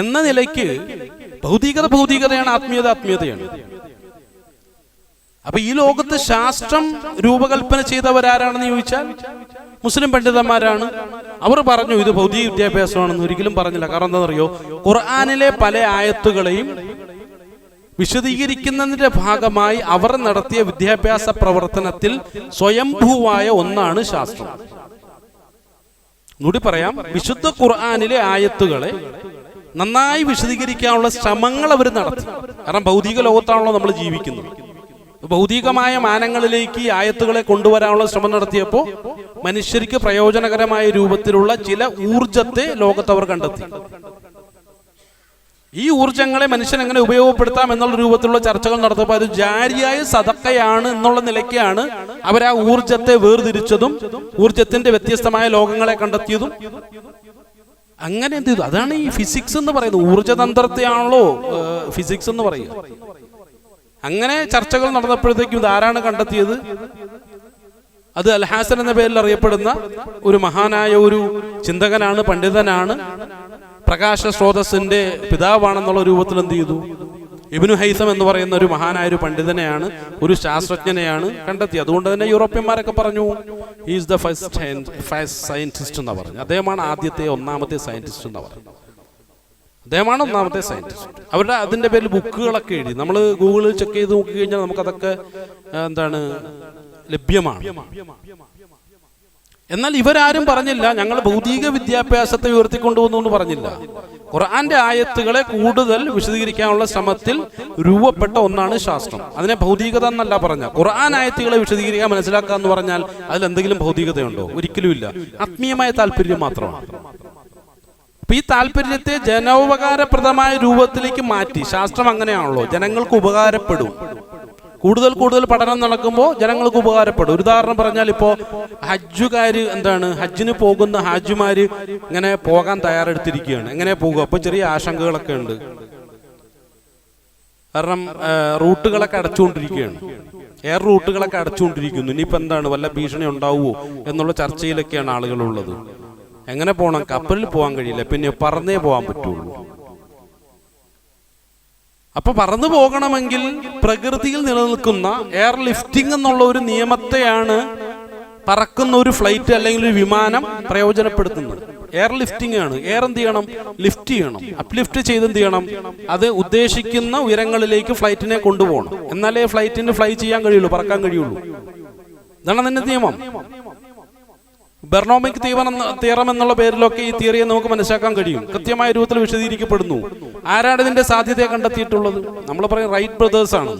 എന്ന നിലയ്ക്ക് ഭൗതികത ഭൗതികതയാണ്, ആത്മീയത ആത്മീയതയാണ്. അപ്പൊ ഈ ലോകത്ത് ശാസ്ത്രം രൂപകൽപ്പന ചെയ്തവരാരാണെന്ന് ചോദിച്ചാൽ മുസ്ലിം പണ്ഡിതന്മാരാണ്. അവർ പറഞ്ഞു ഇത് ഭൗതിക വിദ്യാഭ്യാസമാണെന്ന് ഒരിക്കലും പറഞ്ഞില്ല. കാരണം എന്താണെന്നറിയോ? ഖുർആനിലെ പല ആയത്തുകളെയും വിശദീകരിക്കുന്നതിന്റെ ഭാഗമായി അവർ നടത്തിയ വിദ്യാഭ്യാസ പ്രവർത്തനത്തിൽ സ്വയംഭൂവായ ഒന്നാണ് ശാസ്ത്രം. കൂടി പറയാം, വിശുദ്ധ ഖുർആനിലെ ആയത്തുകളെ നന്നായി വിശദീകരിക്കാനുള്ള ശ്രമങ്ങൾ അവർ നടത്തി. കാരണം ഭൗതിക ലോകത്താണല്ലോ നമ്മൾ ജീവിക്കുന്നത്. ഭൗതികമായ മാനങ്ങളിലേക്ക് ഈ ആയത്തുകളെ കൊണ്ടുവരാനുള്ള ശ്രമം നടത്തിയപ്പോൾ മനുഷ്യർക്ക് പ്രയോജനകരമായ രൂപത്തിലുള്ള ചില ഊർജത്തെ ലോകത്തവർ കണ്ടെത്തി. ഈ ഊർജങ്ങളെ മനുഷ്യൻ എങ്ങനെ ഉപയോഗപ്പെടുത്താം എന്നുള്ള രൂപത്തിലുള്ള ചർച്ചകൾ നടത്തപ്പോൾ അത് ജാരിയായ സദക്കയാണ് എന്നുള്ള നിലയ്ക്കാണ് അവർ ആ ഊർജത്തെ വേർതിരിച്ചതും ഊർജത്തിന്റെ വ്യത്യസ്തമായ ലോകങ്ങളെ കണ്ടെത്തിയതും. അങ്ങനെ എന്ത് ചെയ്തു? അതാണ് ഈ ഫിസിക്സ് എന്ന് പറയുന്നത്. ഊർജതന്ത്രത്തെയാണല്ലോ ഫിസിക്സ് എന്ന് പറയുക. അങ്ങനെ ചർച്ചകൾ നടന്നപ്പോഴത്തേക്കും ഇതാരാണ് കണ്ടെത്തിയത്? അത് അൽ ഹാസൻ എന്ന പേരിൽ അറിയപ്പെടുന്ന ഒരു മഹാനായ ഒരു ചിന്തകനാണ്, പണ്ഡിതനാണ്, പ്രകാശ സ്രോതസ്സിന്റെ പിതാവാണെന്നുള്ള രൂപത്തിൽ എന്ത് ചെയ്തു? ഇബ്നു ഹൈസം എന്ന് പറയുന്ന ഒരു മഹാനായ ഒരു പണ്ഡിതനെയാണ്, ഒരു ശാസ്ത്രജ്ഞനെയാണ് കണ്ടെത്തിയത്. അതുകൊണ്ട് തന്നെ യൂറോപ്യന്മാരൊക്കെ പറഞ്ഞു ഈസ് ദ ഫസ്റ്റ് സയന്റിസ്റ്റ് എന്നാ പറഞ്ഞു. അദ്ദേഹമാണ് ഒന്നാമത്തെ സയന്റിസ്റ്റ് എന്നാ പറഞ്ഞു. അദ്ദേഹമാണ് ഒന്നാമത്തെ സയന്റിസ്റ്റ്. അവരുടെ അതിന്റെ പേരിൽ ബുക്കുകളൊക്കെ എഴുതി. നമ്മൾ ഗൂഗിളിൽ ചെക്ക് ചെയ്ത് നോക്കി കഴിഞ്ഞാൽ നമുക്കതൊക്കെ ലഭ്യമാണ്. എന്നാൽ ഇവരാരും പറഞ്ഞില്ല ഞങ്ങൾ ഭൗതിക വിദ്യാഭ്യാസത്തെ ഉയർത്തിക്കൊണ്ടുവന്നു എന്ന് പറഞ്ഞില്ല. ഖുർആന്റെ ആയത്തുകളെ കൂടുതൽ വിശദീകരിക്കാനുള്ള ശ്രമത്തിൽ രൂപപ്പെട്ട ഒന്നാണ് ശാസ്ത്രം. അതിനെ ഭൗതികത എന്നല്ല പറഞ്ഞ. ഖുർആൻ ആയത്തുകളെ വിശദീകരിക്കാൻ മനസ്സിലാക്കുക എന്ന് പറഞ്ഞാൽ അതിൽ എന്തെങ്കിലും ഭൗതികതയുണ്ടോ? ഒരിക്കലും ഇല്ല. ആത്മീയമായ താല്പര്യം മാത്രമാണ്. അപ്പൊ ഈ താല്പര്യത്തെ ജനോപകാരപ്രദമായ രൂപത്തിലേക്ക് മാറ്റി. ശാസ്ത്രം അങ്ങനെയാണല്ലോ, ജനങ്ങൾക്ക് ഉപകാരപ്പെടും. കൂടുതൽ പഠനം നടക്കുമ്പോൾ ജനങ്ങൾക്ക് ഉപകാരപ്പെടും. ഒരു ഉദാഹരണം പറഞ്ഞാൽ ഇപ്പോൾ ഹജ്ജുകാര് ഹജ്ജിന് പോകുന്ന ഹാജിമാര് ഇങ്ങനെ പോകാൻ തയ്യാറെടുത്തിരിക്കുകയാണ്. എങ്ങനെ പോകുക? അപ്പൊ ചെറിയ ആശങ്കകളൊക്കെ ഉണ്ട്. കാരണം റൂട്ടുകളൊക്കെ അടച്ചുകൊണ്ടിരിക്കുകയാണ്. എയർ റൂട്ടുകളൊക്കെ അടച്ചുകൊണ്ടിരിക്കുന്നു. ഇനിയിപ്പോൾ വല്ല ഭീഷണി ഉണ്ടാവുമോ എന്നുള്ള ചർച്ചയിലൊക്കെയാണ് ആളുകളുള്ളത്. എങ്ങനെ പോകണം? കപ്പലിൽ പോകാൻ കഴിയില്ല, പിന്നെ പറന്നേ പോകാൻ പറ്റുള്ളൂ. അപ്പൊ പറന്നു പോകണമെങ്കിൽ പ്രകൃതിയിൽ നിലനിൽക്കുന്ന എയർ ലിഫ്റ്റിംഗ് എന്നുള്ള ഒരു നിയമത്തെയാണ് പറക്കുന്ന ഒരു ഫ്ലൈറ്റ് അല്ലെങ്കിൽ ഒരു വിമാനം പ്രയോജനപ്പെടുത്തുന്നത്. എയർ ലിഫ്റ്റിംഗ് ആണ്. എയർ എന്ത് ചെയ്യണം? ലിഫ്റ്റ് ചെയ്യണം. അപ്ലിഫ്റ്റ് ചെയ്ത് എന്ത് ചെയ്യണം? അത് ഉദ്ദേശിക്കുന്ന ഉയരങ്ങളിലേക്ക് ഫ്ലൈറ്റിനെ കൊണ്ടുപോകണം. എന്നാലേ ഫ്ലൈറ്റിന് ഫ്ലൈ ചെയ്യാൻ കഴിയുള്ളൂ, പറക്കാൻ കഴിയുള്ളൂ. ഇതാണ് അതിന്റെ നിയമം. ബെർണോമിക് തിയറം എന്നുള്ള പേരിലൊക്കെ ഈ തിയറിയെ നമുക്ക് മനസ്സിലാക്കാൻ കഴിയും. കൃത്യമായ രൂപത്തിൽ വിശദീകരിക്കപ്പെടുന്നു. ആരാണ് ഇതിന്റെ സാധ്യതയെ കണ്ടെത്തിയിട്ടുള്ളത്? നമ്മൾ പറയും റൈറ്റ് ബ്രദേഴ്സ് ആണ്.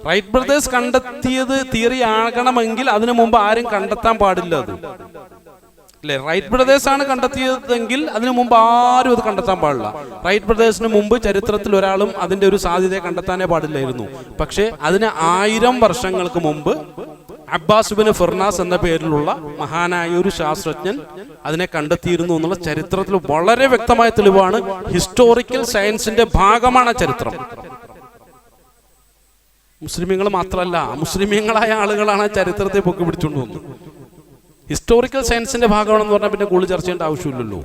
റൈറ്റ് ബ്രദേഴ്സ് കണ്ടെത്തിയത് തിയറി ആകണമെങ്കിൽ അതിനു മുമ്പ് ആരും കണ്ടെത്താൻ പാടില്ല. അത് അല്ലെ? റൈറ്റ് ബ്രദേഴ്സ് ആണ് കണ്ടെത്തിയതെങ്കിൽ അതിനു മുമ്പ് ആരും അത് കണ്ടെത്താൻ പാടില്ല. റൈറ്റ് ബ്രദേഴ്സിന് മുമ്പ് ചരിത്രത്തിൽ ഒരാളും അതിന്റെ ഒരു സാധ്യതയെ കണ്ടെത്താനേ പാടില്ലായിരുന്നു. പക്ഷെ അതിന് 1000 വർഷങ്ങൾക്ക് മുമ്പ് അബ്ബാസ് ബിൻ ഫിർനാസ് എന്ന പേരിലുള്ള മഹാനായ ഒരു ശാസ്ത്രജ്ഞൻ അതിനെ കണ്ടെത്തിയിരുന്നു എന്നുള്ള ചരിത്രത്തിൽ വളരെ വ്യക്തമായ തെളിവാണ്. ഹിസ്റ്റോറിക്കൽ സയൻസിന്റെ ഭാഗമാണ് ചരിത്രം. മുസ്ലിമീങ്ങൾ മാത്രമല്ല, മുസ്ലിമീങ്ങളായ ആളുകളാണ് ചരിത്രത്തെ പൊക്കി പിടിച്ചുകൊണ്ട് വന്നത്. ഹിസ്റ്റോറിക്കൽ സയൻസിന്റെ ഭാഗമാണെന്ന് പറഞ്ഞാൽ പിന്നെ കൂടുതൽ ചർച്ച ചെയ്യേണ്ട ആവശ്യമില്ലല്ലോ.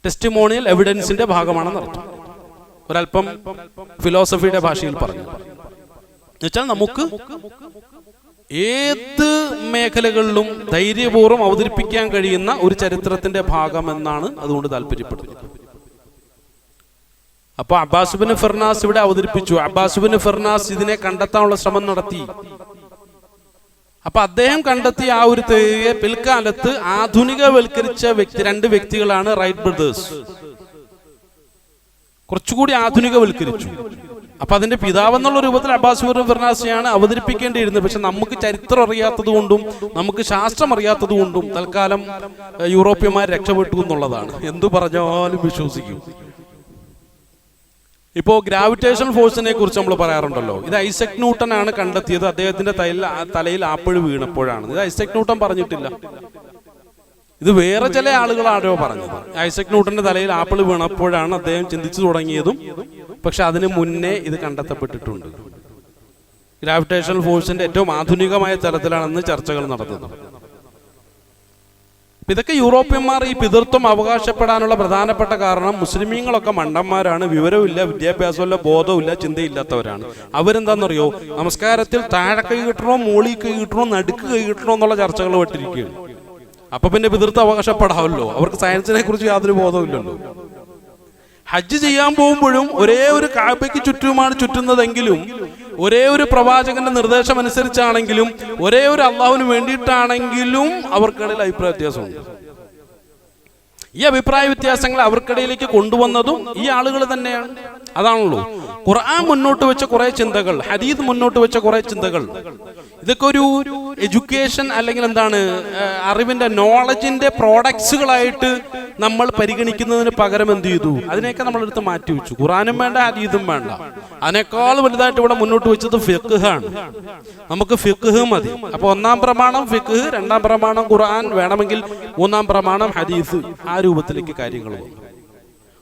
ടെസ്റ്റിമോണിയൽ എവിഡൻസിന്റെ ഭാഗമാണെന്ന് അർത്ഥം. ഒരല്പം ഫിലോസഫിയുടെ ഭാഷയിൽ പറഞ്ഞു എന്നുവെച്ചാൽ നമുക്ക് ഏത് മേഖലകളിലും ധൈര്യപൂർവ്വം അവതരിപ്പിക്കാൻ കഴിയുന്ന ഒരു ചരിത്രത്തിന്റെ ഭാഗം എന്നാണ് അതുകൊണ്ട് താല്പര്യപ്പെടുന്നത്. അപ്പൊ അബ്ബാസ് ബിൻ ഫിർനാസ് ഇവിടെ അവതരിപ്പിച്ചു. അബ്ബാസ് ബിൻ ഫിർനാസ് ഇതിനെ കണ്ടെത്താനുള്ള ശ്രമം നടത്തി. അപ്പൊ അദ്ദേഹം കണ്ടെത്തിയ ആ ഒരു തെളിയെ പിൽക്കാലത്ത് ആധുനികവൽക്കരിച്ച 2 വ്യക്തികളാണ് റൈറ്റ് ബ്രദേഴ്സ്. കുറച്ചുകൂടി ആധുനികവൽക്കരിച്ചു. അപ്പൊ അതിന്റെ പിതാവെന്നുള്ള രൂപത്തിൽ അബ്ബാസ് ബിൻ ഫിർനാസിനെയാണ് അവതരിപ്പിക്കേണ്ടിയിരുന്നത്. പക്ഷെ നമുക്ക് ചരിത്രം അറിയാത്തത് കൊണ്ടും നമുക്ക് ശാസ്ത്രം അറിയാത്തത് കൊണ്ടും തൽക്കാലം യൂറോപ്യന്മാർ രക്ഷപ്പെട്ടു എന്നുള്ളതാണ്. എന്തു പറഞ്ഞാലും വിശ്വസിക്കും. ഇപ്പോ ഗ്രാവിറ്റേഷൻ ഫോഴ്സിനെ കുറിച്ച് നമ്മൾ പറയാറുണ്ടല്ലോ. ഇത് ഐസക് ന്യൂട്ടൻ ആണ് കണ്ടെത്തിയത്. അദ്ദേഹത്തിന്റെ തലയിൽ ആപ്പിൾ വീണപ്പോഴാണ്. ഇത് ഐസക് ന്യൂട്ടൻ പറഞ്ഞിട്ടില്ല. ഇത് വേറെ ചില ആളുകളാണോ പറഞ്ഞത്. ഐസക് ന്യൂട്ടന്റെ തലയിൽ ആപ്പിൾ വീണപ്പോഴാണ് അദ്ദേഹം ചിന്തിച്ചു തുടങ്ങിയതും. പക്ഷെ അതിന് മുന്നേ ഇത് കണ്ടെത്തപ്പെട്ടിട്ടുണ്ട്. ഗ്രാവിറ്റേഷൻ ഫോഴ്സിന്റെ ഏറ്റവും ആധുനികമായ തലത്തിലാണെന്ന് ചർച്ചകൾ നടന്നത്. ഇതൊക്കെ യൂറോപ്യന്മാർ ഈ പിതൃത്വം അവകാശപ്പെടാനുള്ള പ്രധാനപ്പെട്ട കാരണം മുസ്ലിമീങ്ങളൊക്കെ മണ്ടന്മാരാണ്, വിവരമില്ല, വിദ്യാഭ്യാസമില്ല, ബോധമില്ല, ചിന്തയില്ലാത്തവരാണ്. അവരെന്താണെന്നറിയോ? നമസ്കാരത്തിൽ താഴെ കൈ കിട്ടണോ, മോളി കൈ കിട്ടണോ, നടുക്ക് കൈ കിട്ടണോ എന്നുള്ള ചർച്ചകൾ പെട്ടിരിക്കുകയാണ്. അപ്പൊ പിന്നെ പിതൃത്വം അവകാശപ്പെടാമല്ലോ. അവർക്ക് സയൻസിനെ കുറിച്ച് യാതൊരു ബോധമില്ലല്ലോ. ഹജ്ജ് ചെയ്യാൻ പോകുമ്പോഴും ഒരേ ഒരു കാബയ്ക്ക് ചുറ്റുമാണ് ചുറ്റുന്നതെങ്കിലും, ഒരേ ഒരു പ്രവാചകന്റെ നിർദ്ദേശം അനുസരിച്ചാണെങ്കിലും, ഒരേ ഒരു അള്ളാഹുവിന് വേണ്ടിയിട്ടാണെങ്കിലും അവർക്കിടയിൽ അഭിപ്രായ വ്യത്യാസമുണ്ട്. ഈ അഭിപ്രായ വ്യത്യാസങ്ങൾ അവർക്കിടയിലേക്ക് കൊണ്ടുവന്നതും ഈ ആളുകൾ തന്നെയാണ്. അതാണല്ലോ ഖുർആൻ മുന്നോട്ട് വെച്ച കുറെ ചിന്തകൾ, ഹദീസ് മുന്നോട്ട് വെച്ച കുറെ ചിന്തകൾ. ഇതൊക്കെ ഒരു എഡ്യൂക്കേഷൻ അല്ലെങ്കിൽ അറിവിന്റെ, നോളജിന്റെ പ്രോഡക്ട്സുകളായിട്ട് നമ്മൾ പരിഗണിക്കുന്നതിന് പകരം എന്ത് ചെയ്തു? അതിനെയൊക്കെ നമ്മളെടുത്ത് മാറ്റി വെച്ചു. ഖുർആനും വേണ്ട, ഹദീസും വേണ്ട. അതിനേക്കാൾ വലുതായിട്ട് ഇവിടെ മുന്നോട്ട് വെച്ചത് ഫിഖ് ആണ്. നമുക്ക് ഫിഖ് മതി. അപ്പൊ 1-ാം പ്രമാണം ഫിഖ്, 2-ാം പ്രമാണം ഖുർആൻ, വേണമെങ്കിൽ 3-ാം പ്രമാണം ഹദീസ്. ആ രൂപത്തിലേക്ക് കാര്യങ്ങൾ വന്നു.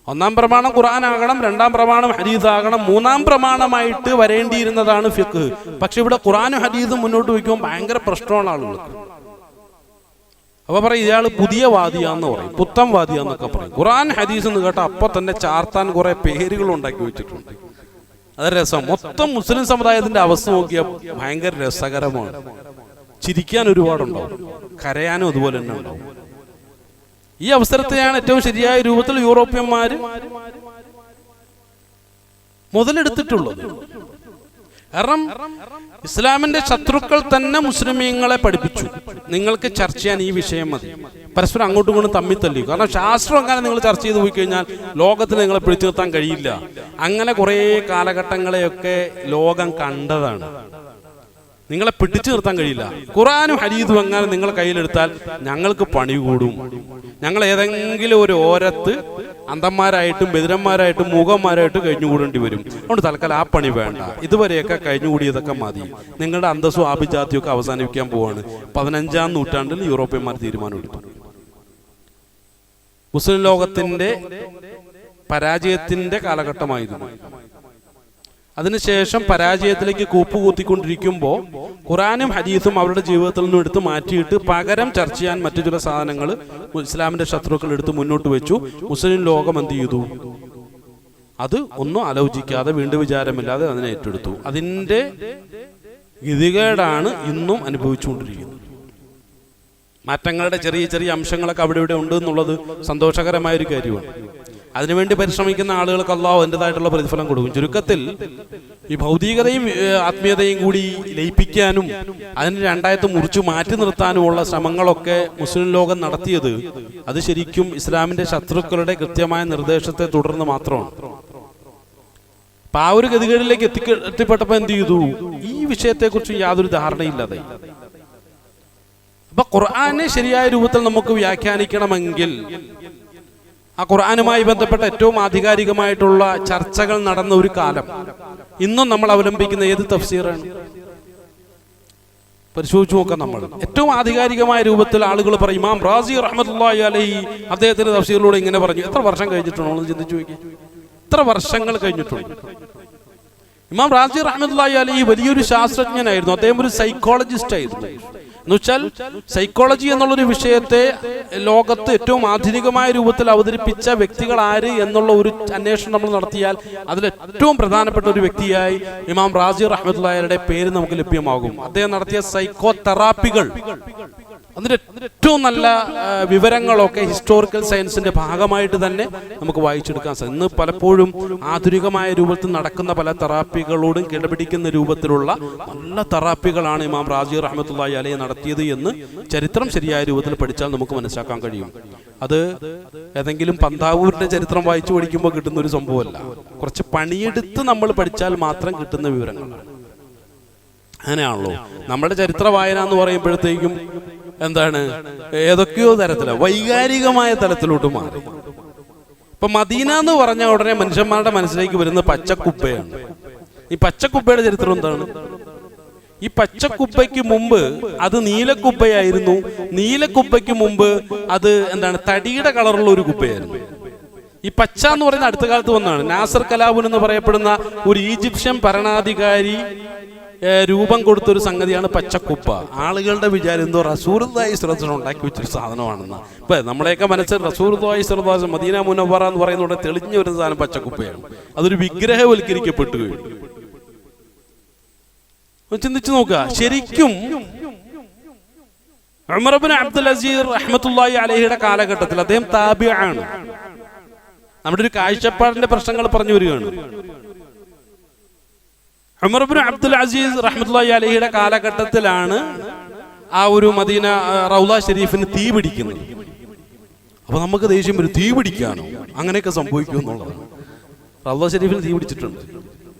1-ാം പ്രമാണം ഖുർആൻ ആകണം, 2-ാം പ്രമാണം ഹദീസ് ആകണം, 3-ാം പ്രമാണമായിട്ട് വരേണ്ടിയിരുന്നതാണ് ഫിഖ്. പക്ഷെ ഇവിടെ ഖുർആനും ഹദീസും മുന്നോട്ട് വയ്ക്കുമ്പോൾ ഭയങ്കര പ്രശ്നമാണ് ആളുകൾക്ക്. അപ്പൊ പറയും ഇയാൾ പുതിയ വാദിയാന്ന് പറയും, പുത്തൻ വാദിയാന്നൊക്കെ പറയും. ഖുർആൻ ഹദീസ് എന്ന് കേട്ടാൽ അപ്പൊ തന്നെ ചാർത്താൻ കുറെ പേരുകൾ ഉണ്ടാക്കി വെച്ചിട്ടുണ്ട്. അത് രസം. മൊത്തം മുസ്ലിം സമുദായത്തിന്റെ അവസ്ഥ നോക്കിയാൽ ഭയങ്കര രസകരമാണ്. ചിരിക്കാൻ ഒരുപാടുണ്ടാവും, കരയാനും അതുപോലെ തന്നെ ഉണ്ടാവും. ഈ അവസരത്തെയാണ് ഏറ്റവും ശരിയായ രൂപത്തിൽ യൂറോപ്യന്മാര് മുതലെടുത്തിട്ടുള്ളത്. കാരണം ഇസ്ലാമിന്റെ ശത്രുക്കൾ തന്നെ മുസ്ലിമീങ്ങളെ പഠിപ്പിച്ചു, നിങ്ങൾക്ക് ചർച്ച ചെയ്യാൻ ഈ വിഷയം മതി, പരസ്പരം അങ്ങോട്ടും ഇങ്ങോട്ടും തമ്മിൽ തല്ലി. കാരണം ശാസ്ത്രം അങ്ങനെ നിങ്ങൾ ചർച്ച ചെയ്ത് പോയി കഴിഞ്ഞാൽ ലോകത്തിന് നിങ്ങളെ പിടിച്ചു നിർത്താൻ കഴിയില്ല. അങ്ങനെ കുറേ കാലഘട്ടങ്ങളെയൊക്കെ ലോകം കണ്ടതാണ്. നിങ്ങളെ പിടിച്ചു നിർത്താൻ കഴിയില്ല. ഖുർആനും ഹദീസും അങ്ങനെ നിങ്ങൾ കയ്യിലെടുത്താൽ ഞങ്ങൾക്ക് പണി കൂടും. ഞങ്ങൾ ഏതെങ്കിലും ഒരു ഓരത്ത് അന്ധന്മാരായിട്ടും ബദിരന്മാരായിട്ടും മൂകന്മാരായിട്ടും കഴിഞ്ഞുകൂടേണ്ടി വരും. അതുകൊണ്ട് തൽക്കാലം ആ പണി വേണ്ട, ഇതുവരെയൊക്കെ കഴിഞ്ഞുകൂടിയതൊക്കെ മതി. നിങ്ങളുടെ അന്തസ്സും ആഭിജാത്യവും ഒക്കെ അവസാനിപ്പിക്കാൻ പോവാണ്. 15-ാം നൂറ്റാണ്ടിൽ യൂറോപ്യന്മാർ തീരുമാനമെടുത്തു. മുസ്ലിം ലോകത്തിന്റെ പരാജയത്തിന്റെ കാലഘട്ടമായിരുന്നു. അതിനുശേഷം പരാജയത്തിലേക്ക് കൂപ്പുകൂത്തിക്കൊണ്ടിരിക്കുമ്പോൾ ഖുറാനും ഹദീസും അവരുടെ ജീവിതത്തിൽ നിന്നും എടുത്ത് മാറ്റിയിട്ട് പകരം ചർച്ച ചെയ്യാൻ മറ്റു ചില സാധനങ്ങൾ ഇസ്ലാമിന്റെ ശത്രുക്കൾ എടുത്ത് മുന്നോട്ട് വെച്ചു. മുസ്ലിം ലോകം എന്ത് ചെയ്തു? അത് ഒന്നും ആലോചിക്കാതെ വീണ്ടും വിചാരമില്ലാതെ അതിനെ ഏറ്റെടുത്തു. അതിന്റെ ഗതികേടാണ് ഇന്നും അനുഭവിച്ചുകൊണ്ടിരിക്കുന്നത്. മാറ്റങ്ങളുടെ ചെറിയ ചെറിയ അംശങ്ങളൊക്കെ അവിടെ ഇവിടെ ഉണ്ട് എന്നുള്ളത് സന്തോഷകരമായൊരു കാര്യമാണ്. അതിനുവേണ്ടി പരിശ്രമിക്കുന്ന ആളുകൾക്ക് അല്ലാഹു അതിൻ്റെതായിട്ടുള്ള പ്രതിഫലം കൊടുക്കും. ചുരുക്കത്തിൽ ഈ ഭൗതികതയും ആത്മീയതയും കൂടി ലയിപ്പിക്കാനും അതിന് രണ്ടായത്ത് മുറിച്ചു മാറ്റി നിർത്താനുമുള്ള ശ്രമങ്ങളൊക്കെ മുസ്ലിം ലോകം നടത്തിയത് അത് ശരിക്കും ഇസ്ലാമിന്റെ ശത്രുക്കളുടെ കൃത്യമായ നിർദ്ദേശത്തെ തുടർന്ന് മാത്രമാണ്. അപ്പൊ ആ ഒരു ഗതികളിലേക്ക് എത്തിപ്പെട്ടപ്പോൾ എന്ത് ചെയ്തു? ഈ വിഷയത്തെക്കുറിച്ച് യാതൊരു ധാരണയില്ലാതെ. അപ്പൊ ഖുർആനെ ശരിയായ രൂപത്തിൽ നമുക്ക് വ്യാഖ്യാനിക്കണമെങ്കിൽ ആ ഖുർആനുമായി ബന്ധപ്പെട്ട ഏറ്റവും ആധികാരികമായിട്ടുള്ള ചർച്ചകൾ നടന്ന ഒരു കാലം ഇന്നും നമ്മൾ അവലംബിക്കുന്ന ഏത് തഫ്സീറാണ്? പരിശോധിച്ചു നോക്കാം. നമ്മൾ ഏറ്റവും ആധികാരികമായ രൂപത്തിൽ ആളുകൾ പറയും ഇമാം റാസി റഹ്മത്തുള്ളാഹി അലൈഹി അദ്ദേഹത്തിന്റെ തഫ്സീറിലൂടെ ഇങ്ങനെ പറഞ്ഞു. എത്ര വർഷം കഴിഞ്ഞിട്ടുണ്ടോ എന്ന് ചിന്തിച്ചു നോക്കി. എത്ര വർഷങ്ങൾ കഴിഞ്ഞിട്ടുണ്ട്. ഇമാം റാസി റഹ്മത്തുള്ളാഹി അലൈഹി വലിയൊരു ശാസ്ത്രജ്ഞനായിരുന്നു. അദ്ദേഹം ഒരു സൈക്കോളജിസ്റ്റ് ആയിരുന്നു. എന്നുവെച്ചാൽ സൈക്കോളജി എന്നുള്ളൊരു വിഷയത്തെ ലോകത്ത് ഏറ്റവും ആധുനികമായ രൂപത്തിൽ അവതരിപ്പിച്ച വ്യക്തികൾ ആര് എന്നുള്ള ഒരു അന്വേഷണം നമ്മൾ നടത്തിയാൽ അതിൽ ഏറ്റവും പ്രധാനപ്പെട്ട ഒരു വ്യക്തിയായി ഇമാം റാസി റഹ്മത്തുള്ളാഹിയുടെ പേര് നമുക്ക് ലഭ്യമാകും. അദ്ദേഹം നടത്തിയ സൈക്കോ തെറാപ്പികൾ, അതിന്റെ ഏറ്റവും നല്ല വിവരങ്ങളൊക്കെ ഹിസ്റ്റോറിക്കൽ സയൻസിന്റെ ഭാഗമായിട്ട് തന്നെ നമുക്ക് വായിച്ചെടുക്കാൻ സാധിക്കും. ഇന്ന് പലപ്പോഴും ആധുനികമായ രൂപത്തിൽ നടക്കുന്ന പല തെറാപ്പികളോടും കിടപിടിക്കുന്ന രൂപത്തിലുള്ള നല്ല തെറാപ്പികളാണ് ഇമാം റാസി റഹ്മത്തുള്ളാഹി അലൈഹി നടത്തിയത് എന്ന് ചരിത്രം ശരിയായ രൂപത്തിൽ പഠിച്ചാൽ നമുക്ക് മനസ്സിലാക്കാൻ കഴിയും. അത് ഏതെങ്കിലും പന്താവൂരിന്റെ ചരിത്രം വായിച്ചു പഠിക്കുമ്പോൾ കിട്ടുന്ന ഒരു സംഭവമല്ല. കുറച്ച് പണിയെടുത്ത് നമ്മൾ പഠിച്ചാൽ മാത്രം കിട്ടുന്ന വിവരങ്ങളാണ്. അങ്ങനെയാണല്ലോ നമ്മുടെ ചരിത്ര വായന എന്ന് പറയുമ്പോഴത്തേക്കും എന്താണ്, ഏതൊക്കെയോ തരത്തിലാണ് വൈകാരികമായ തലത്തിലോട്ട് മാറി. ഇപ്പൊ മദീന എന്ന് പറഞ്ഞ ഉടനെ മനുഷ്യന്മാരുടെ മനസ്സിലേക്ക് വരുന്ന പച്ചക്കുപ്പയാണ്. ഈ പച്ചക്കുപ്പയുടെ ചരിത്രം എന്താണ്? ഈ പച്ചക്കുപ്പയ്ക്ക് മുമ്പ് അത് നീലക്കുപ്പയായിരുന്നു. നീലക്കുപ്പയ്ക്ക് മുമ്പ് അത് എന്താണ്, തടിയുടെ കളറുള്ള ഒരു കുപ്പയായിരുന്നു. ഈ പച്ച എന്ന് പറയുന്ന അടുത്ത കാലത്ത് വന്നതാണ്. നാസർ കലാബുൻ എന്ന് പറയപ്പെടുന്ന ഒരു ഈജിപ്ഷ്യൻ ഭരണാധികാരി രൂപം കൊടുത്തൊരു സംഗതിയാണ് പച്ചക്കുപ്പ. ആളുകളുടെ വിചാരം എന്തോ റസൂലുള്ളാഹി സ്വല്ലല്ലാഹു അലൈഹി വസല്ലം ഉണ്ടാക്കി വെച്ചൊരു സാധനമാണെന്ന്. ഇപ്പൊ നമ്മളെയൊക്കെ മനസ്സിൽ റസൂലുള്ളാഹി സ്വല്ലല്ലാഹു അലൈഹി വസല്ലം മദീന മുനവ്വറ എന്ന് പറയുന്നതോടെ തെളിഞ്ഞ ഒരു സാധനം പച്ചക്കുപ്പയാണ്. അതൊരു വിഗ്രഹവൽക്കരിക്കപ്പെട്ടു കഴിഞ്ഞു. ചിന്തിച്ചു നോക്കുക. ശരിക്കും ഉമർ ഇബ്നു അബ്ദുൽ അസീസ് റഹ്മത്തുള്ളാഹി അലൈഹിയുടെ കാലഘട്ടത്തിൽ അദ്ദേഹം താബിഅാണ്. നമ്മുടെ ഒരു കാഴ്ചപ്പാടിന്റെ പ്രശ്നങ്ങൾ പറഞ്ഞു വരികയാണ്. ഉമർ ഇബ്നു അബ്ദുൽ അസീസ് റഹ്മത്തുള്ളാഹി അലൈഹിയുടെ കാലഘട്ടത്തിലാണ് ആ ഒരു മദീന റൗള ഷരീഫിന് തീ പിടിക്കുന്നത്. അപ്പൊ നമുക്ക് ദേഷ്യം വരും, തീ പിടിക്കാനോ? അങ്ങനെയൊക്കെ സംഭവിക്കും എന്നുള്ളതാണ്. റൗള ഷരീഫിന് തീ പിടിച്ചിട്ടുണ്ട്.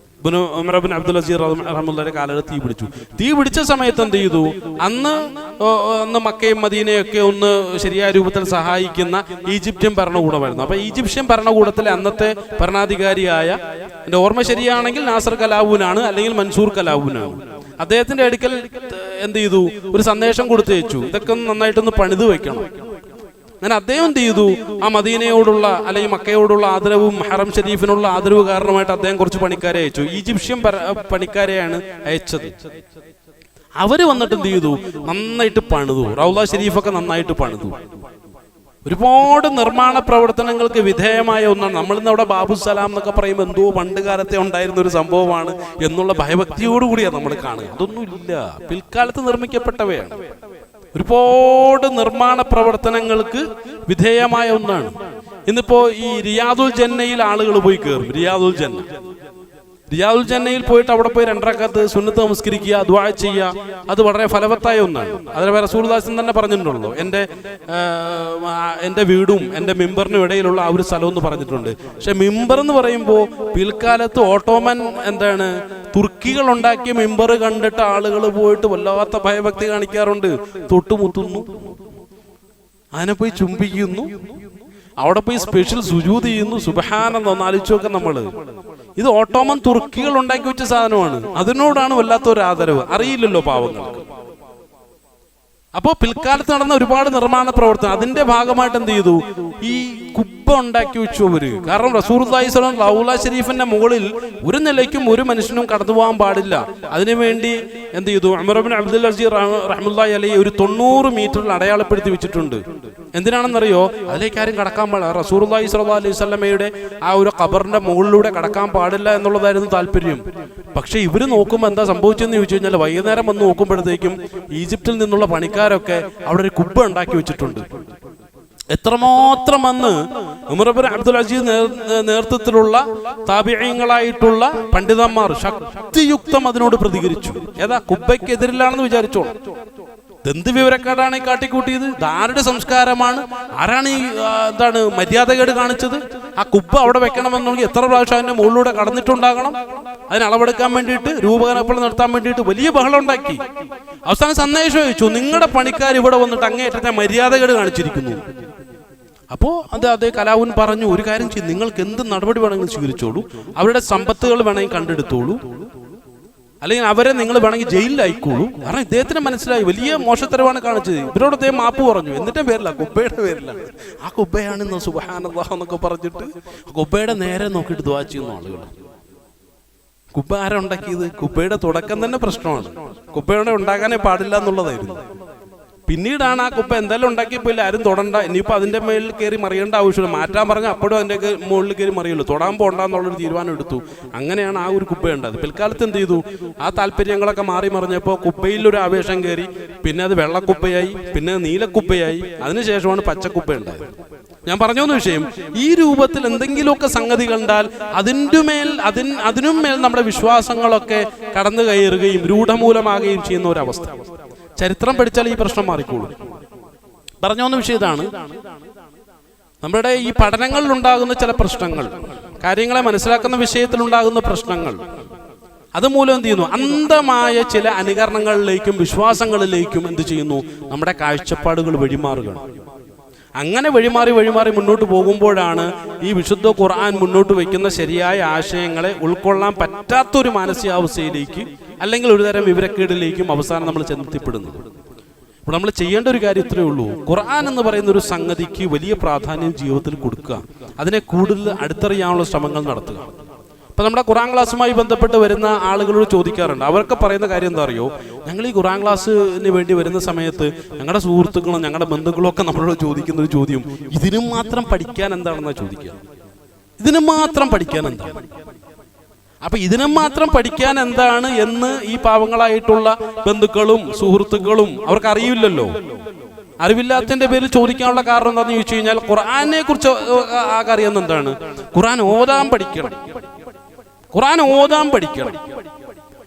ഉമർ ഇബ്നു അബ്ദുൽ അസീസ് റഹ്മത്തുള്ളാഹിയുടെ കാലഘട്ടത്തിൽ തീ പിടിച്ചു. തീ പിടിച്ച സമയത്ത് എന്ത് ചെയ്തു? അന്ന് മക്കയും മദീനയൊക്കെ ഒന്ന് ശരിയായ രൂപത്തിൽ സഹായിക്കുന്ന ഈജിപ്ഷ്യൻ ഭരണകൂടമായിരുന്നു. അപ്പൊ ഈജിപ്ഷ്യൻ ഭരണകൂടത്തിലെ അന്നത്തെ ഭരണാധികാരിയായ, എന്റെ ഓർമ്മ ശരിയാണെങ്കിൽ നാസർ കലാവൂനാണ്, അല്ലെങ്കിൽ മൻസൂർ കലാവൂനാണ്. അദ്ദേഹത്തിന്റെ അടുക്കൽ എന്ത് ചെയ്തു? ഒരു സന്ദേശം കൊടുത്തയച്ചു, ഇതൊക്കെ നന്നായിട്ടൊന്ന് പണിത് വെക്കണം. അങ്ങനെ അദ്ദേഹം എന്ത് ചെയ്തു? ആ മദീനയോടുള്ള അല്ലെങ്കിൽ മക്കയോടുള്ള ആദരവും ഹറം ഷരീഫിനുള്ള ആദരവ് കാരണമായിട്ട് അദ്ദേഹം കുറച്ച് പണിക്കാരെ അയച്ചു. ഈജിപ്ഷ്യൻ പണിക്കാരെയാണ് അയച്ചത്. അവര് വന്നിട്ട് എന്ത് ചെയ്തു? നന്നായിട്ട് പണിതു. റൗള ഷരീഫൊക്കെ നന്നായിട്ട് പണിതു. ഒരുപാട് നിർമ്മാണ പ്രവർത്തനങ്ങൾക്ക് വിധേയമായ ഒന്നാണ്. നമ്മളിന്ന് അവിടെ ബാബുസലാം എന്നൊക്കെ പറയുമ്പോൾ എന്തോ പണ്ട് കാലത്തെ ഉണ്ടായിരുന്ന ഒരു സംഭവമാണ് എന്നുള്ള ഭയഭക്തിയോടുകൂടിയാണ് നമ്മൾ കാണുക. അതൊന്നുമില്ല, പിൽക്കാലത്ത് നിർമ്മിക്കപ്പെട്ടവയാണ്. ഒരുപാട് നിർമ്മാണ പ്രവർത്തനങ്ങൾക്ക് വിധേയമായ ഒന്നാണ്. ഇന്നിപ്പോ ഈ റിയാദുൽ ജന്നയിൽ ആളുകൾ പോയി കയറും. റിയാദുൽ ജന്നയിൽ പോയിട്ട് അവിടെ പോയി 2 റക്അത്ത് സുന്നത്ത് നമസ്കരിക്കുക, ദുആ ചെയ്യുക, അത് വളരെ ഫലവത്തായ ഒന്നാണ്. അതിനെ റസൂലുള്ളാഹി തന്നെ പറഞ്ഞിട്ടുള്ളൂ. എൻ്റെ വീടും എൻ്റെ മിമ്പറിനും ഇടയിലുള്ള ആ ഒരു സ്ഥലം എന്ന് പറഞ്ഞിട്ടുണ്ട്. പക്ഷെ മിമ്പർ എന്ന് പറയുമ്പോൾ പിൽക്കാലത്ത് ഓട്ടോമൻ തുർക്കികൾ ഉണ്ടാക്കിയ മിമ്പർ കണ്ടിട്ട് ആളുകൾ പോയിട്ട് വല്ലാത്ത ഭയഭക്തി കാണിക്കാറുണ്ട്. തൊട്ടുമുത്തുന്നു, അതിനെ പോയി ചുംബിക്കുന്നു, അവിടെ പോയി സ്പെഷ്യൽ സുജൂദ് ചെയ്യുന്നു. സുബ്ഹാനല്ലാഹ്, ഒന്ന് ആലോചിച്ച് നോക്കാം നമ്മള്. ഇത് ഓട്ടോമൻ തുർക്കികൾ ഉണ്ടാക്കി വെച്ച സാധനമാണ്. അതിനോടാണ് വല്ലാത്തൊരു ആദരവ്. അറിയില്ലല്ലോ പാവങ്ങൾക്ക്. അപ്പോൾ പിൽക്കാലത്ത് നടന്ന ഒരുപാട് നിർമ്മാണ പ്രവർത്തനം അതിന്റെ ഭാഗമായിട്ട് എന്ത് ചെയ്തു? ഈ കുബ്ബ ഉണ്ടാക്കി വെച്ചു അവര്. കാരണം റസൂലുള്ളാഹി സ്വല്ലല്ലാഹു അലൈഹി വസല്ലം റൗള ഷരീഫിന്റെ മുകളിൽ ഒരു നിലയ്ക്കും ഒരു മനുഷ്യനും കടന്നു പോകാൻ പാടില്ല. അതിനുവേണ്ടി എന്ത് ചെയ്തു? ഉമർ ഇബ്നു അബ്ദുൽ അസീസ് റഹ്മത്തുള്ളാഹി അലൈഹി ഒരു 90 മീറ്ററിൽ അടയാളപ്പെടുത്തി വെച്ചിട്ടുണ്ട്. എന്തിനാണെന്നറിയോ? അതിലേക്ക് ആരും കടക്കാൻ പാടില്ല. റസൂലുള്ളാഹി സ്വല്ലല്ലാഹു അലൈഹി വസല്ലമയുടെ ആ ഒരു ഖബറിന്റെ മുകളിലൂടെ കടക്കാൻ പാടില്ല എന്നുള്ളതായിരുന്നു താല്പര്യം. പക്ഷെ ഇവര് നോക്കുമ്പോൾ എന്താ സംഭവിച്ചെന്ന് ചോദിച്ചു കഴിഞ്ഞാൽ, വൈകുന്നേരം വന്ന് നോക്കുമ്പോഴത്തേക്കും ഈജിപ്തിൽ നിന്നുള്ള പണിക്കാരൊക്കെ അവിടെ ഒരു കുബ്ബ ഉണ്ടാക്കി വെച്ചിട്ടുണ്ട്. എത്രമാത്രം അന്ന് ഉമർ ഇബ്നു അബ്ദുൽ അസീസ് നേതൃത്വത്തിലുള്ള താബിഈങ്ങളായിട്ടുള്ള പണ്ഡിതന്മാർ ശക്തിയുക്തം അതിനോട് പ്രതികരിച്ചു. ഏതാ? കുബ്ബയ്ക്ക് എതിരില്ലാണെന്ന് വിചാരിച്ചോളൂ. എന്ത് വിവരക്കേടാണ് ഈ കാട്ടിക്കൂട്ടിയത്? ആരുടെ സംസ്കാരമാണ്? ആരാണ് ഈ മര്യാദകേട് കാണിച്ചത്? ആ കുബ്ബ അവിടെ വെക്കണമെന്നുണ്ടെങ്കിൽ എത്ര പ്രാവശ്യം അതിന്റെ മുകളിലൂടെ കടന്നിട്ടുണ്ടാകണം? അതിന് അളവെടുക്കാൻ വേണ്ടിയിട്ട്, രൂപകൽപ്പന നടത്താൻ വേണ്ടിയിട്ട് വലിയ ബഹളം ഉണ്ടാക്കി. അവസാനം സന്ദേശം അയച്ചു, നിങ്ങളുടെ പണിക്കാർ ഇവിടെ വന്നിട്ട് അങ്ങേയറ്റത്തെ മര്യാദകേട് കാണിച്ചിരിക്കുന്നു. അപ്പോൾ അതേ കലാവുൻ പറഞ്ഞു, ഒരു കാര്യം ചെയ്യും, നിങ്ങൾക്ക് എന്ത് നടപടി വേണമെങ്കിലും സ്വീകരിച്ചോളൂ, അവരുടെ സമ്പത്തുകൾ വേണമെങ്കിൽ കണ്ടെടുത്തോളൂ, അല്ലെങ്കിൽ അവരെ നിങ്ങൾ വേണമെങ്കിൽ ജയിലിൽ അയക്കോളൂ. കാരണം ഇദ്ദേഹത്തിന് മനസ്സിലായി വലിയ മോശത്തരവാണ് കാണിച്ചത്. ഇവരോട് അദ്ദേഹം മാപ്പ് പറഞ്ഞു. എന്നിട്ടേ പേരില്ല, കുബ്ബയുടെ പേരിലാണ്. ആ കുബ്ബയാണെന്ന് സുബ്ഹാനല്ലാഹ് എന്നൊക്കെ പറഞ്ഞിട്ട് കുബ്ബയുടെ നേരെ നോക്കിയിട്ട് ദുആ ചെയ്യുന്ന ആളുകൾ. കുബ്ബ ആരാ ഉണ്ടാക്കിയത്? കുബ്ബയുടെ തുടക്കം തന്നെ പ്രശ്നമാണ്. കുബ്ബയുടെ ഉണ്ടാകാനേ പാടില്ല എന്നുള്ളതായിരുന്നു. പിന്നീടാണ് ആ കുബ്ബ എന്തായാലും ഉണ്ടാക്കിയപ്പോൾ ആരും തൊടണ്ട, ഇനിയിപ്പോൾ അതിന്റെ മേളിൽ കയറി മറിയേണ്ട ആവശ്യമില്ല, മാറ്റാൻ പറഞ്ഞാൽ അപ്പോഴും അതിന്റെ മുകളിൽ കയറി മറിയുള്ളൂ, തൊടാൻ പോണ്ടെന്നുള്ളൊരു തീരുമാനം എടുത്തു. അങ്ങനെയാണ് ആ ഒരു കുബ്ബ ഉണ്ടായത്. പിൽക്കാലത്ത് എന്ത് ചെയ്തു? ആ താല്പര്യങ്ങളൊക്കെ മാറി മറിഞ്ഞപ്പോൾ കുബ്ബയിലൊരു ആവേശം കയറി. പിന്നെ അത് വെള്ളക്കുബ്ബയായി, പിന്നെ നീലക്കുബ്ബയായി, അതിനുശേഷമാണ് പച്ചക്കുബ്ബ ഉണ്ടായത്. ഞാൻ പറഞ്ഞൊന്ന് വിഷയം, ഈ രൂപത്തിൽ എന്തെങ്കിലുമൊക്കെ സംഗതി കണ്ടാൽ അതിനും മേൽ നമ്മുടെ വിശ്വാസങ്ങളൊക്കെ കടന്നു കയറുകയും രൂഢമൂലമാകുകയും ചെയ്യുന്ന ഒരവസ്ഥ. ചരിത്രം പഠിച്ചാൽ ഈ പ്രശ്നം മാറിക്കോളും. പറഞ്ഞോന്ന വിഷയം ഇതാണ്. നമ്മുടെ ഈ പഠനങ്ങളിൽ ഉണ്ടാകുന്ന ചില പ്രശ്നങ്ങൾ, കാര്യങ്ങളെ മനസ്സിലാക്കുന്ന വിഷയത്തിലുണ്ടാകുന്ന പ്രശ്നങ്ങൾ, അതുമൂലം എന്ത് ചെയ്യുന്നു? അന്ധമായ ചില അനുകരണങ്ങളിലേക്കും വിശ്വാസങ്ങളിലേക്കും എന്ത് ചെയ്യുന്നു? നമ്മുടെ കാഴ്ചപ്പാടുകൾ വഴിമാറുകയാണ്. അങ്ങനെ വഴിമാറി മുന്നോട്ട് പോകുമ്പോഴാണ് ഈ വിശുദ്ധ ഖുർആൻ മുന്നോട്ട് വയ്ക്കുന്ന ശരിയായ ആശയങ്ങളെ ഉൾക്കൊള്ളാൻ പറ്റാത്തൊരു മാനസികാവസ്ഥയിലേക്ക്, അല്ലെങ്കിൽ ഒരുതരം വിവരക്കേടിലേക്കും അവസാനം നമ്മൾ ചെന്നെത്തിപ്പെടുന്നത്. അപ്പോൾ നമ്മൾ ചെയ്യേണ്ട ഒരു കാര്യം ഇത്രയേ ഉള്ളൂ. ഖുർആൻ എന്ന് പറയുന്ന ഒരു സംഗതിക്ക് വലിയ പ്രാധാന്യം ജീവിതത്തിൽ കൊടുക്കുക, അതിനെ കൂടുതൽ അടുത്തറിയാനുള്ള ശ്രമങ്ങൾ നടത്തുക. ഇപ്പം നമ്മുടെ ഖുർആൻ ക്ലാസ്സുമായി ബന്ധപ്പെട്ട് വരുന്ന ആളുകളോട് ചോദിക്കാറുണ്ട്. അവർക്ക് പറയുന്ന കാര്യം എന്താ അറിയോ? ഞങ്ങൾ ഈ ഖുർആൻ ക്ലാസ്സിന് വേണ്ടി വരുന്ന സമയത്ത് ഞങ്ങളുടെ സുഹൃത്തുക്കളും ഞങ്ങളുടെ ബന്ധുക്കളും ഒക്കെ നമ്മളോട് ചോദിക്കുന്ന ഒരു ചോദ്യം, ഇതിനും മാത്രം പഠിക്കാൻ എന്താണെന്നാണ് ചോദിക്കുക. ഇതിനും മാത്രം പഠിക്കാൻ എന്താണ്? അപ്പൊ ഇതിനും മാത്രം പഠിക്കാൻ എന്താണ് എന്ന് ഈ പാവങ്ങളായിട്ടുള്ള ബന്ധുക്കളും സുഹൃത്തുക്കളും അവർക്ക് അറിയില്ലല്ലോ. അറിവില്ലാത്തതിന്റെ പേരിൽ ചോദിക്കാനുള്ള കാരണം എന്താണെന്ന് ചോദിച്ചു കഴിഞ്ഞാൽ, ഖുർആനെ കുറിച്ച് ആകെ അറിയുന്ന എന്താണ്? ഖുർആൻ ഓതാൻ പഠിക്കണം.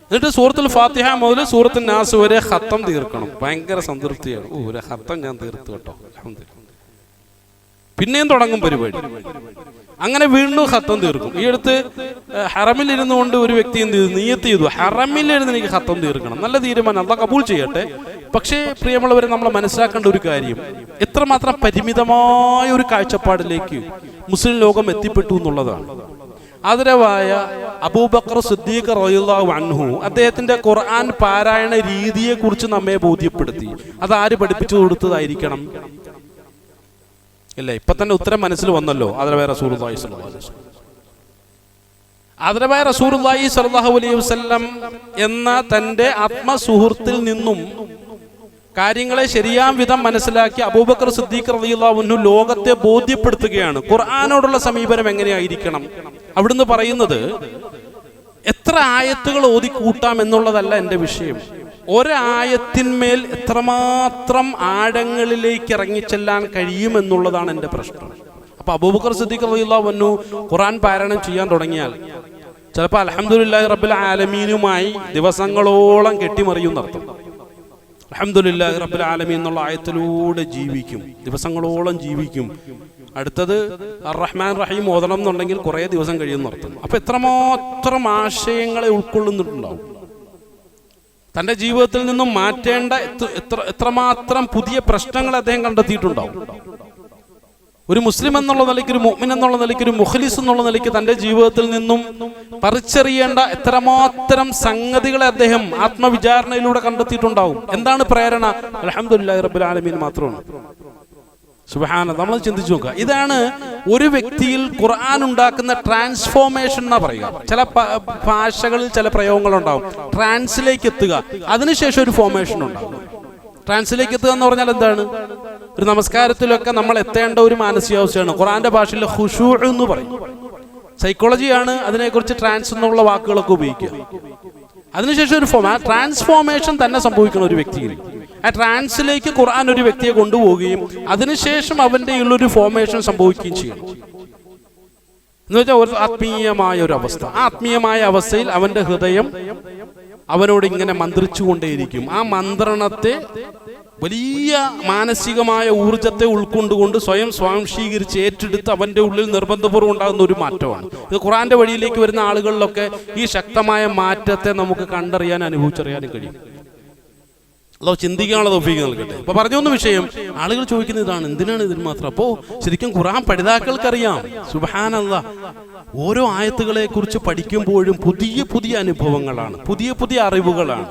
എന്നിട്ട് സൂറത്തുൽ ഫാത്തിഹ മുതൽ സൂറത്തുൽ നാസ് വരെ ഖത്തം തീർക്കണം. ഭയങ്കര സംതൃപ്തിയാണ്. ഒരു ഖത്തം ഞാൻ തീർത്തു കേട്ടോ, പിന്നെയും തുടങ്ങും പരിപാടി. അങ്ങനെ വീണ്ടും ഖത്തം തീർക്കും. ഈ അടുത്ത് ഹറമിൽ ഇരുന്നുകൊണ്ട് ഒരു വ്യക്തി എന്ത് ചെയ്തു? നിയ്യത്ത് ചെയ്തു, ഹറമിലിരുന്ന് എനിക്ക് ഖത്തം തീർക്കണം. നല്ല തീരുമാനം, അല്ലാഹ് കബൂൽ ചെയ്യട്ടെ. പക്ഷേ പ്രിയമുള്ളവരെ, നമ്മൾ മനസ്സിലാക്കേണ്ട ഒരു കാര്യം, എത്രമാത്രം പരിമിതമായ ഒരു കാഴ്ചപ്പാടിലേക്ക് മുസ്ലിം ലോകം എത്തിപ്പെട്ടു എന്നുള്ളതാണ്. ആദരവായ അബൂബക്കർ സിദ്ദീഖ് റളിയല്ലാഹു അൻഹു അദ്ദേഹത്തിന്റെ ഖുർആൻ പാരായണ രീതിയെ കുറിച്ച് നമ്മെ ബോധ്യപ്പെടുത്തി. അത് ആര് പഠിപ്പിച്ചു കൊടുത്തതായിരിക്കണം? അല്ലേ? ഇപ്പൊ തന്നെ ഉത്തരം മനസ്സിൽ വന്നല്ലോ. ആദരവായ റസൂലുള്ളാഹി സ്വല്ലല്ലാഹു അലൈഹി വസല്ലം. ആദരവായ റസൂലുള്ളാഹി സ്വല്ലല്ലാഹു അലൈഹി വസല്ലം എന്ന തൻ്റെ ആത്മസുഹൃത്തിൽ നിന്നും കാര്യങ്ങളെ ശരിയാം വിധം മനസ്സിലാക്കി അബൂബക്കർ സിദ്ദീഖ് റളിയല്ലാഹു അൻഹു ലോകത്തെ ബോധ്യപ്പെടുത്തുകയാണ് ഖുർആനോടുള്ള സമീപനം എങ്ങനെയായിരിക്കണം. അവിടുന്ന് പറയുന്നത് എത്ര ആയത്തുകൾ ഓതി കൂട്ടാം എന്നുള്ളതല്ല എൻ്റെ വിഷയം, ഒരായത്തിന്മേൽ എത്രമാത്രം ആഴങ്ങളിലേക്ക് ഇറങ്ങിച്ചെല്ലാൻ കഴിയുമെന്നുള്ളതാണ് എൻ്റെ പ്രശ്നം. അപ്പൊ അബൂബക്കർ സിദ്ദീഖ് റളിയല്ലാഹു അൻഹു ഖുർആൻ പാരായണം ചെയ്യാൻ തുടങ്ങിയാൽ ചിലപ്പോൾ അൽഹംദുലില്ലാഹി റബ്ബിൽ ആലമീനുമായി ദിവസങ്ങളോളം കെട്ടിമറിയുന്നർത്ഥം. അൽഹംദുലില്ലാഹി റബ്ബിൽ ആലമീൻ എന്നുള്ള ആയത്തിലൂടെ ജീവിക്കും, ദിവസങ്ങളോളം ജീവിക്കും. അടുത്തത് അർ-റഹ്മാൻ റഹീം ഓതണം എന്നുണ്ടെങ്കിൽ കുറേ ദിവസം കഴിയുന്നർത്ഥം. അപ്പൊ എത്രമാത്രം ആശയങ്ങളെ ഉൾക്കൊള്ളുന്നുണ്ടാവും. തൻ്റെ ജീവിതത്തിൽ നിന്നും മാറ്റേണ്ട എത്രമാത്രം പുതിയ പ്രശ്നങ്ങൾ അദ്ദേഹം കണ്ടെത്തിയിട്ടുണ്ടാവും. ഒരു മുസ്ലിം എന്നുള്ള നിലയ്ക്ക്, ഒരു മുഅ്മിൻ എന്നുള്ള നിലയ്ക്ക്, ഒരു മുഖ്ലിസ് എന്നുള്ള നിലയ്ക്ക് തൻ്റെ ജീവിതത്തിൽ നിന്നും പറിച്ചെറിയേണ്ട എത്രമാത്രം സംഗതികളെ അദ്ദേഹം ആത്മവിചാരണയിലൂടെ കണ്ടെത്തിയിട്ടുണ്ടാവും. എന്താണ് പ്രേരണ? അൽഹംദുലില്ലാഹി റബ്ബിൽ ആലമീൻ മാത്രമാണ്. സുബ്ഹാനല്ലാഹ്. നമ്മൾ ചിന്തിച്ചു നോക്കുക, ഇതാണ് ഒരു വ്യക്തിയിൽ ഖുർആൻ ഉണ്ടാക്കുന്ന ട്രാൻസ്ഫോർമേഷൻ എന്നാ പറയുക. ചില ഭാഷകളിൽ ചില പ്രയോഗങ്ങളുണ്ടാവും, ട്രാൻസിലേക്ക് എത്തുക, അതിനുശേഷം ഒരു ഫോർമേഷൻ ഉണ്ടാകും. ട്രാൻസിലേക്ക് എത്തുക എന്ന് പറഞ്ഞാൽ എന്താണ്? ഒരു നമസ്കാരത്തിലൊക്കെ നമ്മൾ എത്തേണ്ട ഒരു മാനസികാവസ്ഥയാണ്. ഖുർആന്റെ ഭാഷയിൽ ഖുശൂ എന്ന് പറയും. സൈക്കോളജിയാണ് അതിനെക്കുറിച്ച് ട്രാൻസ് എന്നുള്ള വാക്കുകളൊക്കെ ഉപയോഗിക്കുക. അതിനുശേഷം ഒരു ട്രാൻസ്ഫോർമേഷൻ തന്നെ സംഭവിക്കുന്ന ഒരു വ്യക്തിയിൽ, ആ ട്രാൻസിലേക്ക് ഖുർആൻ ഒരു വ്യക്തിയെ കൊണ്ടുപോവുകയും അതിനുശേഷം അവന്റെ ഉള്ളൊരു ഫോർമേഷൻ സംഭവിക്കുകയും ചെയ്യും. എന്ന് വെച്ചാൽ ഒരു ആത്മീയമായ ഒരു അവസ്ഥ. ആ ആത്മീയമായ അവസ്ഥയിൽ അവന്റെ ഹൃദയം അവനോട് ഇങ്ങനെ മന്ത്രിച്ചുകൊണ്ടേയിരിക്കും. ആ മന്ത്രണത്തെ വലിയ മാനസികമായ ഊർജത്തെ ഉൾക്കൊണ്ടുകൊണ്ട് സ്വയം സ്വാംശീകരിച്ച് ഏറ്റെടുത്ത് അവന്റെ ഉള്ളിൽ നിർബന്ധപൂർവ്വം ഉണ്ടാകുന്ന ഒരു മാറ്റമാണ് ഇത്. ഖുർആന്റെ വഴിയിലേക്ക് വരുന്ന ആളുകളിലൊക്കെ ഈ ശക്തമായ മാറ്റത്തെ നമുക്ക് കണ്ടറിയാൻ, അനുഭവിച്ചറിയാനും കഴിയും. അതോ ചിന്തിക്കാനുള്ള തൗഫീഖ് നൽകട്ടെ. അപ്പൊ പറഞ്ഞൊന്ന് വിഷയം, ആളുകൾ ചോദിക്കുന്ന ഇതാണ്, എന്തിനാണ് ഇതിന് മാത്രം? അപ്പോ ശരിക്കും ഖുർആൻ പഠിതാക്കൾക്കറിയാം, സുബ്ഹാനല്ലാഹ്, ഓരോ ആയത്തുകളെ കുറിച്ച് പഠിക്കുമ്പോഴും പുതിയ പുതിയ അനുഭവങ്ങളാണ്, പുതിയ പുതിയ അറിവുകളാണ്.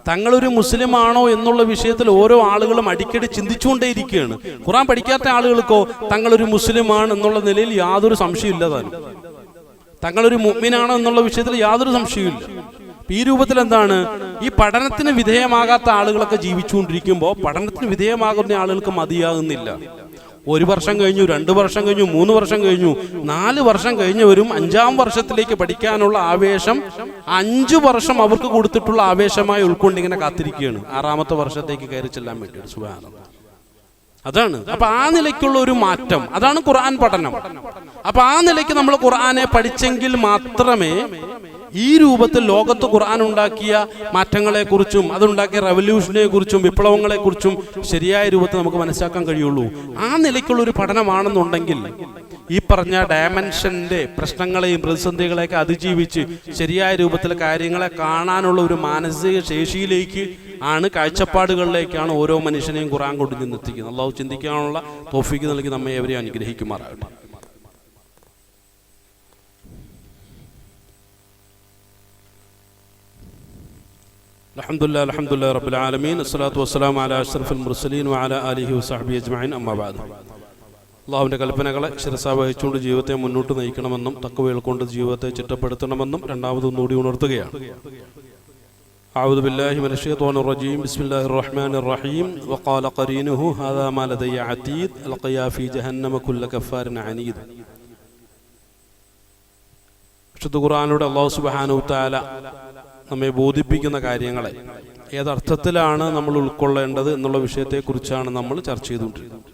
തങ്ങളൊരു മുസ്ലിം ആണോ എന്നുള്ള വിഷയത്തിൽ ഓരോ ആളുകളും അടിക്കടി ചിന്തിച്ചുകൊണ്ടേയിരിക്കുകയാണ്. ഖുർആൻ പഠിക്കാത്ത ആളുകൾക്കോ തങ്ങളൊരു മുസ്ലിമാണ് എന്നുള്ള നിലയിൽ യാതൊരു സംശയമില്ല താനും. തങ്ങളൊരു മുഅ്മിനാണോ എന്നുള്ള വിഷയത്തിൽ യാതൊരു സംശയമില്ല. ഈ രൂപത്തിൽ എന്താണ്, ഈ പഠനത്തിന് വിധേയമാകാത്ത ആളുകളൊക്കെ ജീവിച്ചുകൊണ്ടിരിക്കുമ്പോൾ പഠനത്തിന് വിധേയമാകുന്ന ആളുകൾക്ക് മതിയാകുന്നില്ല. 1 വർഷം കഴിഞ്ഞു, 2 വർഷം കഴിഞ്ഞു, 3 വർഷം കഴിഞ്ഞു, 4 വർഷം കഴിഞ്ഞവരും 5-ാം വർഷത്തിലേക്ക് പഠിക്കാനുള്ള ആവേശം 5 വർഷം അവർക്ക് കൊടുത്തിട്ടുള്ള ആവേശമായി ഉൾക്കൊണ്ടിങ്ങനെ കാത്തിരിക്കുകയാണ് 6-ാമത്തെ വർഷത്തേക്ക് കയറി ചെല്ലാൻ വേണ്ടി. സുബ്ഹാനല്ലാഹ്. അതാണ്. അപ്പൊ ആ നിലയ്ക്കുള്ള ഒരു മാറ്റം, അതാണ് ഖുർആൻ പഠനം. അപ്പൊ ആ നിലയ്ക്ക് നമ്മൾ ഖുർആനെ പഠിച്ചെങ്കിൽ മാത്രമേ ഈ രൂപത്തിൽ ലോകത്ത് ഖുർആൻ ഉണ്ടാക്കിയ മാറ്റങ്ങളെക്കുറിച്ചും അതുണ്ടാക്കിയ റവല്യൂഷനെ കുറിച്ചും വിപ്ലവങ്ങളെക്കുറിച്ചും ശരിയായ രൂപത്തിൽ നമുക്ക് മനസ്സിലാക്കാൻ കഴിയുള്ളൂ. ആ നിലയ്ക്കുള്ള ഒരു പഠനമാണെന്നുണ്ടെങ്കിൽ ഈ പറഞ്ഞ ഡയമെൻഷന്റെ പ്രശ്നങ്ങളെയും പ്രതിസന്ധികളെയൊക്കെ അതിജീവിച്ച് ശരിയായ രൂപത്തിൽ കാര്യങ്ങളെ കാണാനുള്ള ഒരു മാനസിക ശേഷിയിലേക്ക് ആണ്, കാഴ്ചപ്പാടുകളിലേക്കാണ് ഓരോ മനുഷ്യനെയും ഖുർആൻ കൊണ്ട് നിന്നെത്തിക്കുന്നത്. അള്ളാഹു ചിന്തിക്കാനുള്ള തൗഫീഖ് നൽകി നമ്മെ എവരെയും അനുഗ്രഹിക്കുമാറാകട്ടെ. അൽഹംദുലില്ലാഹി റബ്ബിൽ ആലമീൻ, അസ്സലാത്തു വസ്സലാമു അലാ അഷ്റഫിൽ മുർസലീൻ വഅലാ ആലിഹി വസഹ്ബിഹി അജ്മഈൻ, അമ്മാ ബഅദ്. അള്ളാഹുവിൻ്റെ കൽപ്പനകളെ ശിരസാ വഹിച്ചുകൊണ്ട് ജീവിതത്തെ മുന്നോട്ട് നയിക്കണമെന്നും തഖ്വയിൽ കൊണ്ട് ജീവിതത്തെ ചിട്ടപ്പെടുത്തണമെന്നും രണ്ടാമതൊന്നുകൂടി ഉണർത്തുകയാണ്. അഊദു ബില്ലാഹി മിനശ് ശൈത്വാനിർ റജീം. ബിസ്മില്ലാഹിർ റഹ്മാനിർ റഹീം. വഖാല ഖരീനുഹു ഹാദാ മാ ലദയ്യ അതീദ് അൽഖിയാ ഫീ ജഹന്നമ കുല്ല കഫാരിൻ അനീദ്. വിശുദ്ധ ഖുർആനിലൂടെ അല്ലാഹു സുബ്ഹാനഹു വതആല നമ്മെ ബോധിപ്പിക്കുന്ന കാര്യങ്ങളെ ഏതർത്ഥത്തിലാണ് നമ്മൾ ഉൾക്കൊള്ളേണ്ടത് എന്നുള്ള വിഷയത്തെക്കുറിച്ചാണ് നമ്മൾ ചർച്ച ചെയ്തുകൊണ്ടിരിക്കുന്നത്.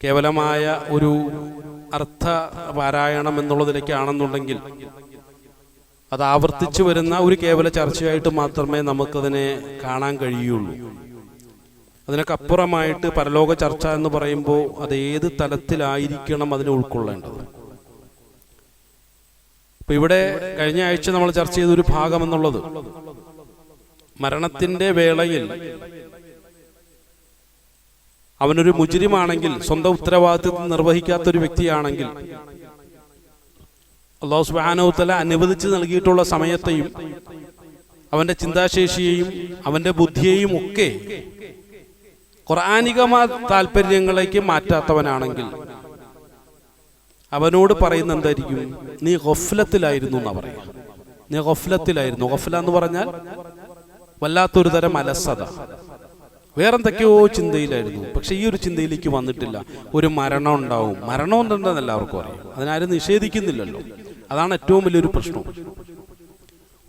കേവലമായ ഒരു അർത്ഥ പാരായണം എന്നുള്ളതിലേക്കാണെന്നുണ്ടെങ്കിൽ അത് ആവർത്തിച്ചു വരുന്ന ഒരു കേവല ചർച്ചയായിട്ട് മാത്രമേ നമുക്കതിനെ കാണാൻ കഴിയുള്ളൂ. അതിനൊക്കെ അപ്പുറമായിട്ട് പരലോക ചർച്ച എന്ന് പറയുമ്പോൾ അത് ഏത് തലത്തിലായിരിക്കണം അതിനെ ഉൾക്കൊള്ളേണ്ടത്. ഇപ്പൊ ഇവിടെ കഴിഞ്ഞ ആഴ്ച നമ്മൾ ചർച്ച ചെയ്തൊരു ഭാഗം എന്നുള്ളത് മരണത്തിന്റെ വേളയിൽ അവനൊരു മുജ്രിമാണെങ്കിൽ, സ്വന്തം ഉത്തരവാദിത്വം നിർവഹിക്കാത്തൊരു വ്യക്തിയാണെങ്കിൽ അല്ലാഹു സുബ്ഹാനഹു വ തആല അനുവദിച്ച് നൽകിയിട്ടുള്ള സമയത്തെയും അവന്റെ ചിന്താശേഷിയെയും അവന്റെ ബുദ്ധിയെയും ഒക്കെ ഖുർആനികമായ താല്പര്യങ്ങളിലേക്ക് മാറ്റാത്തവനാണെങ്കിൽ അവനോട് പറയുന്ന എന്തായിരിക്കും? നീ ഗഫ്ലത്തിലായിരുന്നു എന്നാ പറയുക. നീ ഗഫ്ലത്തിലായിരുന്നു. ഗഫ്ല എന്ന് പറഞ്ഞാൽ വല്ലാത്തൊരു തരം അലസത, വേറെന്തൊക്കെയോ ചിന്തയിലായിരുന്നു. പക്ഷെ ഈ ഒരു ചിന്തയിലേക്ക് വന്നിട്ടില്ല. ഒരു മരണം ഉണ്ടാവും. മരണം ഉണ്ടെന്ന് എല്ലാവർക്കും അറിയാം, അതിനാരും നിഷേധിക്കുന്നില്ലല്ലോ. അതാണ് ഏറ്റവും വലിയൊരു പ്രശ്നം.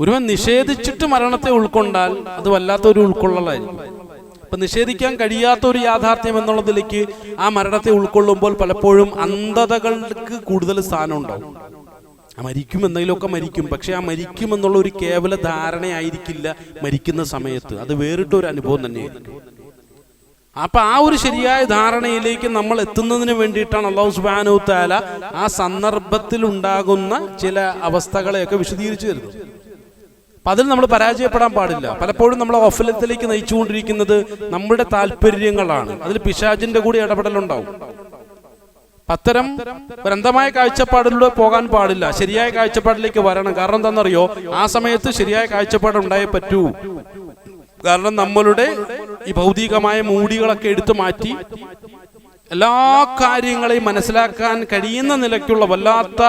ഒരുവൻ നിഷേധിച്ചിട്ട് മരണത്തെ ഉൾക്കൊണ്ടാൽ അത് വല്ലാത്തൊരു ഉൾക്കൊള്ളലായിരിക്കും. അപ്പൊ നിഷേധിക്കാൻ കഴിയാത്ത ഒരു യാഥാർത്ഥ്യം എന്നുള്ളതിലേക്ക് ആ മരണത്തെ ഉൾക്കൊള്ളുമ്പോൾ പലപ്പോഴും അന്ധതകൾക്ക് കൂടുതൽ സ്ഥാനം ഉണ്ടാവും. മരിക്കും, എന്തെങ്കിലുമൊക്കെ മരിക്കും. പക്ഷെ ആ മരിക്കും എന്നുള്ള ഒരു കേവല ധാരണയായിരിക്കില്ല മരിക്കുന്ന സമയത്ത്. അത് വേറിട്ടൊരു അനുഭവം തന്നെയായിരിക്കും. അപ്പൊ ആ ഒരു ശരിയായ ധാരണയിലേക്ക് നമ്മൾ എത്തുന്നതിന് വേണ്ടിയിട്ടാണ് അല്ലാഹു സുബ്ഹാനഹു തആല ആ സന്ദർഭത്തിൽ ഉണ്ടാകുന്ന ചില അവസ്ഥകളെയൊക്കെ വിശദീകരിച്ചു തരുന്നത്. അപ്പൊ അതിൽ നമ്മൾ പരാജയപ്പെടാൻ പാടില്ല. പലപ്പോഴും നമ്മളെ ഗഫലത്തിലേക്ക് നയിച്ചുകൊണ്ടിരിക്കുന്നത് നമ്മുടെ താല്പര്യങ്ങളാണ്. അതിൽ പിശാചിന്റെ കൂടി ഇടപെടലുണ്ടാവും. അത്തരം അന്ധമായ കാഴ്ചപ്പാടിലൂടെ പോകാൻ പാടില്ല. ശരിയായ കാഴ്ചപ്പാടിലേക്ക് വരണം. കാരണം എന്താണെന്നറിയോ? ആ സമയത്ത് ശരിയായ കാഴ്ചപ്പാട് ഉണ്ടായേ പറ്റൂ. കാരണം നമ്മളുടെ ഈ ഭൗതികമായ മൂടികളൊക്കെ എടുത്തു മാറ്റി എല്ലാ കാര്യങ്ങളെയും മനസ്സിലാക്കാൻ കഴിയുന്ന നിലയ്ക്കുള്ള വല്ലാത്ത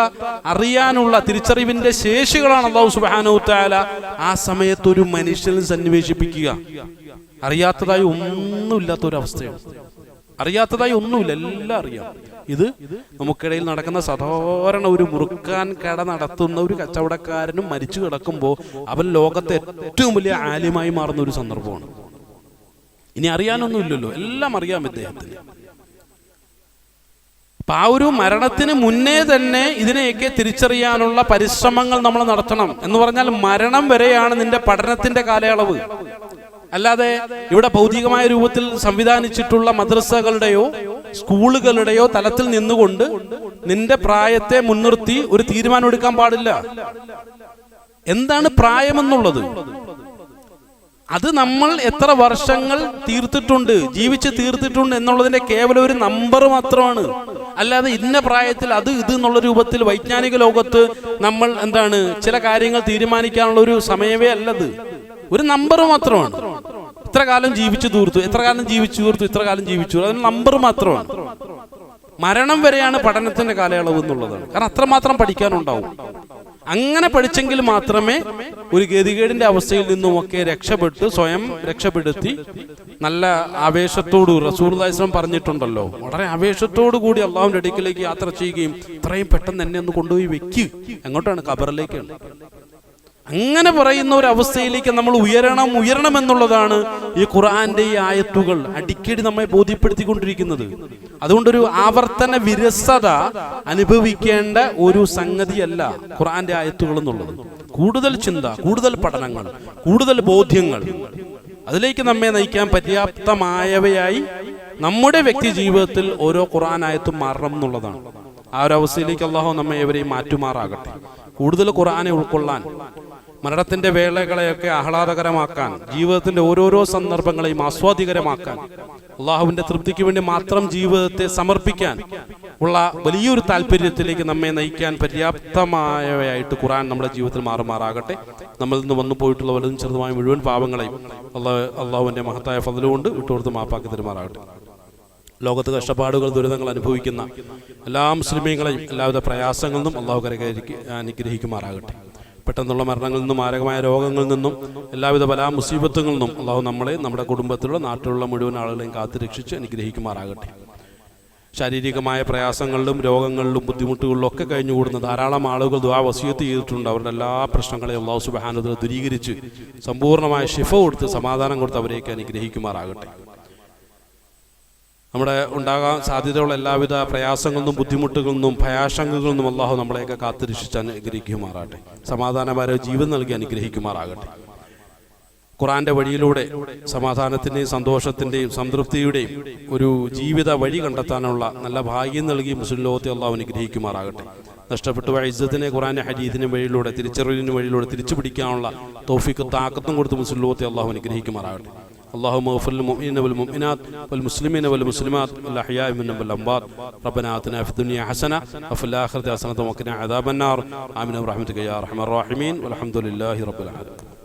അറിയാനുള്ള തിരിച്ചറിവിന്റെ ശേഷികളാണ് അല്ലാഹു സുബ്ഹാനഹു തആല ആ സമയത്ത് ഒരു മനുഷ്യനിൽ സന്നിവേശിപ്പിക്കുക. അറിയാത്തതായി ഒന്നുമില്ലാത്തൊരവസ്ഥയാണ്. അറിയാത്തതായി ഒന്നുമില്ല, എല്ലാം അറിയാം. ഇത് നമുക്കിടയിൽ നടക്കുന്ന സാധാരണ ഒരു മുറുക്കാൻ കട നടത്തുന്ന ഒരു കച്ചവടക്കാരനും മരിച്ചു കിടക്കുമ്പോൾ അവൻ ലോകത്തെ ഏറ്റവും വലിയ ആലിമായി മാറുന്ന ഒരു സന്ദർഭമാണ്. ഇനി അറിയാനൊന്നുമില്ലല്ലോ, എല്ലാം അറിയാം ഇദ്ദേഹത്തിന്. അപ്പൊ ആ ഒരു മരണത്തിന് മുന്നേ തന്നെ ഇതിനെയൊക്കെ തിരിച്ചറിയാനുള്ള പരിശ്രമങ്ങൾ നമ്മൾ നടത്തണം. എന്ന് പറഞ്ഞാൽ മരണം വരെയാണ് നിന്റെ പഠനത്തിന്റെ കാലയളവ്. അല്ലാതെ ഇവിടെ ഭൗതികമായ രൂപത്തിൽ സംവിധാനിച്ചിട്ടുള്ള മദ്രസകളുടെയോ സ്കൂളുകളുടെയോ തലത്തിൽ നിന്നുകൊണ്ട് നിന്റെ പ്രായത്തെ മുൻനിർത്തി ഒരു തീരുമാനം എടുക്കാൻ പാടില്ല. എന്താണ് പ്രായമെന്നുള്ളത്? അത് നമ്മൾ എത്ര വർഷങ്ങൾ തീർത്തിട്ടുണ്ട്, ജീവിച്ച് തീർത്തിട്ടുണ്ട് എന്നുള്ളതിന്റെ കേവലം ഒരു നമ്പർ മാത്രമാണ്. അല്ലാതെ ഇന്ന പ്രായത്തിൽ അത് ഇത് എന്നുള്ള രൂപത്തിൽ വൈജ്ഞാനിക ലോകത്ത് നമ്മൾ എന്താണ് ചില കാര്യങ്ങൾ തീരുമാനിക്കാനുള്ള ഒരു സമയമേ അല്ലത്. ഒരു നമ്പർ മാത്രമാണ്. ഇത്ര കാലം ജീവിച്ചു തീർത്തു, എത്ര കാലം ജീവിച്ചു തീർത്തു, ഇത്ര കാലം ജീവിച്ചു, അതിന് നമ്പർ മാത്രമാണ്. മരണം വരെയാണ് പഠനത്തിന്റെ കാലയളവ് എന്നുള്ളതാണ്. കാരണം അത്രമാത്രം പഠിക്കാനുണ്ടാവും. അങ്ങനെ പഠിച്ചെങ്കിൽ മാത്രമേ ഒരു ഗതികേടിന്റെ അവസ്ഥയിൽ നിന്നുമൊക്കെ രക്ഷപ്പെട്ട് സ്വയം രക്ഷപ്പെടുത്തി നല്ല ആവേശത്തോട് റസൂലുള്ളാഹി സ്വല്ലല്ലാഹു അലൈഹി വസല്ലം പറഞ്ഞിട്ടുണ്ടല്ലോ, വളരെ ആവേശത്തോടു കൂടി അള്ളാഹുവിന്റെ അടുക്കിലേക്ക് യാത്ര ചെയ്യുകയും ഇത്രയും പെട്ടെന്ന് എന്നെ ഒന്ന് കൊണ്ടുപോയി വെക്ക്. എങ്ങോട്ടാണ്? ഖബറിലേക്കാണ്. അങ്ങനെ പറയുന്ന ഒരു അവസ്ഥയിലേക്ക് നമ്മൾ ഉയരണം എന്നുള്ളതാണ് ഈ ഖുർആന്റെ ഈ ആയത്തുകൾ അടിക്കടി നമ്മെ ബോധ്യപ്പെടുത്തിക്കൊണ്ടിരിക്കുന്നത്. അതുകൊണ്ടൊരു ആവർത്തന വിരസത അനുഭവിക്കേണ്ട ഒരു സംഗതിയല്ല ഖുർആന്റെ ആയത്തുകൾ എന്നുള്ളത്. കൂടുതൽ ചിന്ത, കൂടുതൽ പഠനങ്ങൾ, കൂടുതൽ ബോധ്യങ്ങൾ അതിലേക്ക് നമ്മെ നയിക്കാൻ പര്യാപ്തമായവയായി നമ്മുടെ വ്യക്തി ജീവിതത്തിൽ ഓരോ ഖുർആൻ ആയത്തും മാറണം എന്നുള്ളതാണ്. ആ ഒരു അവസ്ഥയിലേക്ക് അല്ലാഹു നമ്മെ ഏവരെയും മാറ്റുമാറാകട്ടെ. കൂടുതൽ ഖുർആനെ ഉൾക്കൊള്ളാൻ, മരണത്തിന്റെ വേളകളെയൊക്കെ ആഹ്ലാദകരമാക്കാൻ, ജീവിതത്തിന്റെ ഓരോരോ സന്ദർഭങ്ങളെയും ആസ്വാദികരമാക്കാൻ, അള്ളാഹുവിന്റെ തൃപ്തിക്ക് വേണ്ടി മാത്രം ജീവിതത്തെ സമർപ്പിക്കാൻ ഉള്ള വലിയൊരു താല്പര്യത്തിലേക്ക് നമ്മെ നയിക്കാൻ പര്യാപ്തമായവയായിട്ട് ഖുർആൻ നമ്മുടെ ജീവിതത്തിൽ മാറുമാറാകട്ടെ. നമ്മളിൽ നിന്ന് വന്നു പോയിട്ടുള്ള വലുതും ചെറുതുമായ മുഴുവൻ പാവങ്ങളെയും അള്ളാഹുവിന്റെ മഹത്തായ ഫضലുകൊണ്ട് വിട്ടുകൊടുത്ത് മാപ്പാക്കി തരുമാറാകട്ടെ. ലോകത്ത് കഷ്ടപ്പാടുകൾ, ദുരിതങ്ങൾ അനുഭവിക്കുന്ന എല്ലാ മുസ്ലിമീങ്ങളെയും എല്ലാവിധ പ്രയാസങ്ങളിൽ നിന്നും അള്ളാഹു അനുഗ്രഹിക്കുമാറാകട്ടെ. പെട്ടെന്നുള്ള മരണങ്ങളിൽ നിന്നും, മാരകമായ രോഗങ്ങളിൽ നിന്നും, എല്ലാവിധ ബലാ മുസീബത്തുകളിൽ നിന്നും അള്ളാഹു നമ്മളെ, നമ്മുടെ കുടുംബത്തിലുള്ള, നാട്ടിലുള്ള മുഴുവൻ ആളുകളെയും കാത്തു രക്ഷിച്ച് അനുഗ്രഹിക്കുമാറാകട്ടെ. ശാരീരികമായ പ്രയാസങ്ങളിലും രോഗങ്ങളിലും ബുദ്ധിമുട്ടുകളിലും ഒക്കെ കഴിഞ്ഞുകൂടുന്ന ധാരാളം ആളുകൾ ദുആ വസിയത്ത് ചെയ്തിട്ടുണ്ട്. അവരുടെ എല്ലാ പ്രശ്നങ്ങളെയും അല്ലാഹു സുബ്ഹാനഹു വ തആല ദൂരീകരിച്ച് സമ്പൂർണ്ണമായ ശിഫ കൊടുത്ത് സമാധാനം കൊടുത്ത് അവരെയൊക്കെ അനുഗ്രഹിക്കുമാറാകട്ടെ. നമ്മുടെ ഉണ്ടാകാൻ സാധ്യതയുള്ള എല്ലാവിധ പ്രയാസങ്ങളിൽ നിന്നും ബുദ്ധിമുട്ടുകളിൽ നിന്നും ഭയാശങ്കകളിൽ നിന്നും അല്ലാഹു നമ്മളെയൊക്കെ കാത്തുരക്ഷിച്ച് അനുഗ്രഹിക്കുമാറാകട്ടെ. സമാധാനപരമായ ജീവൻ നൽകി അനുഗ്രഹിക്കുമാറാകട്ടെ. ഖുർആന്റെ വഴിയിലൂടെ സമാധാനത്തിന്റെയും സന്തോഷത്തിന്റെയും സംതൃപ്തിയുടെയും ഒരു ജീവിത വഴി കണ്ടെത്താനുള്ള നല്ല ഭാഗ്യം നൽകി മുസ്ലിം ലോകത്തെ അല്ലാഹു അനുഗ്രഹിക്കുമാറാകട്ടെ. നഷ്ടപ്പെട്ടു പോയ ഇസ്സത്തിനെ ഖുർആന്റെ ഹദീസിന്റെ വഴിയിലൂടെ, തിരിച്ചറിവിന്റെ വഴിയിലൂടെ തിരിച്ചു പിടിക്കാനുള്ള തൗഫീഖും താഖത്തും കൊടുത്ത് മുസ്ലിം ലോകത്തെ അല്ലാഹു അനുഗ്രഹിക്കുമാറാകട്ടെ. اللهم اغفر للمؤمنين والمؤمنات والمسلمين والمسلمات والأحياء منهم والأموات. ربنا آتنا في الدنيا حسنة وفي الآخرة حسنة وقنا عذاب النار. آمين برحمتك يا أرحم الراحمين والحمد لله رب العالمين.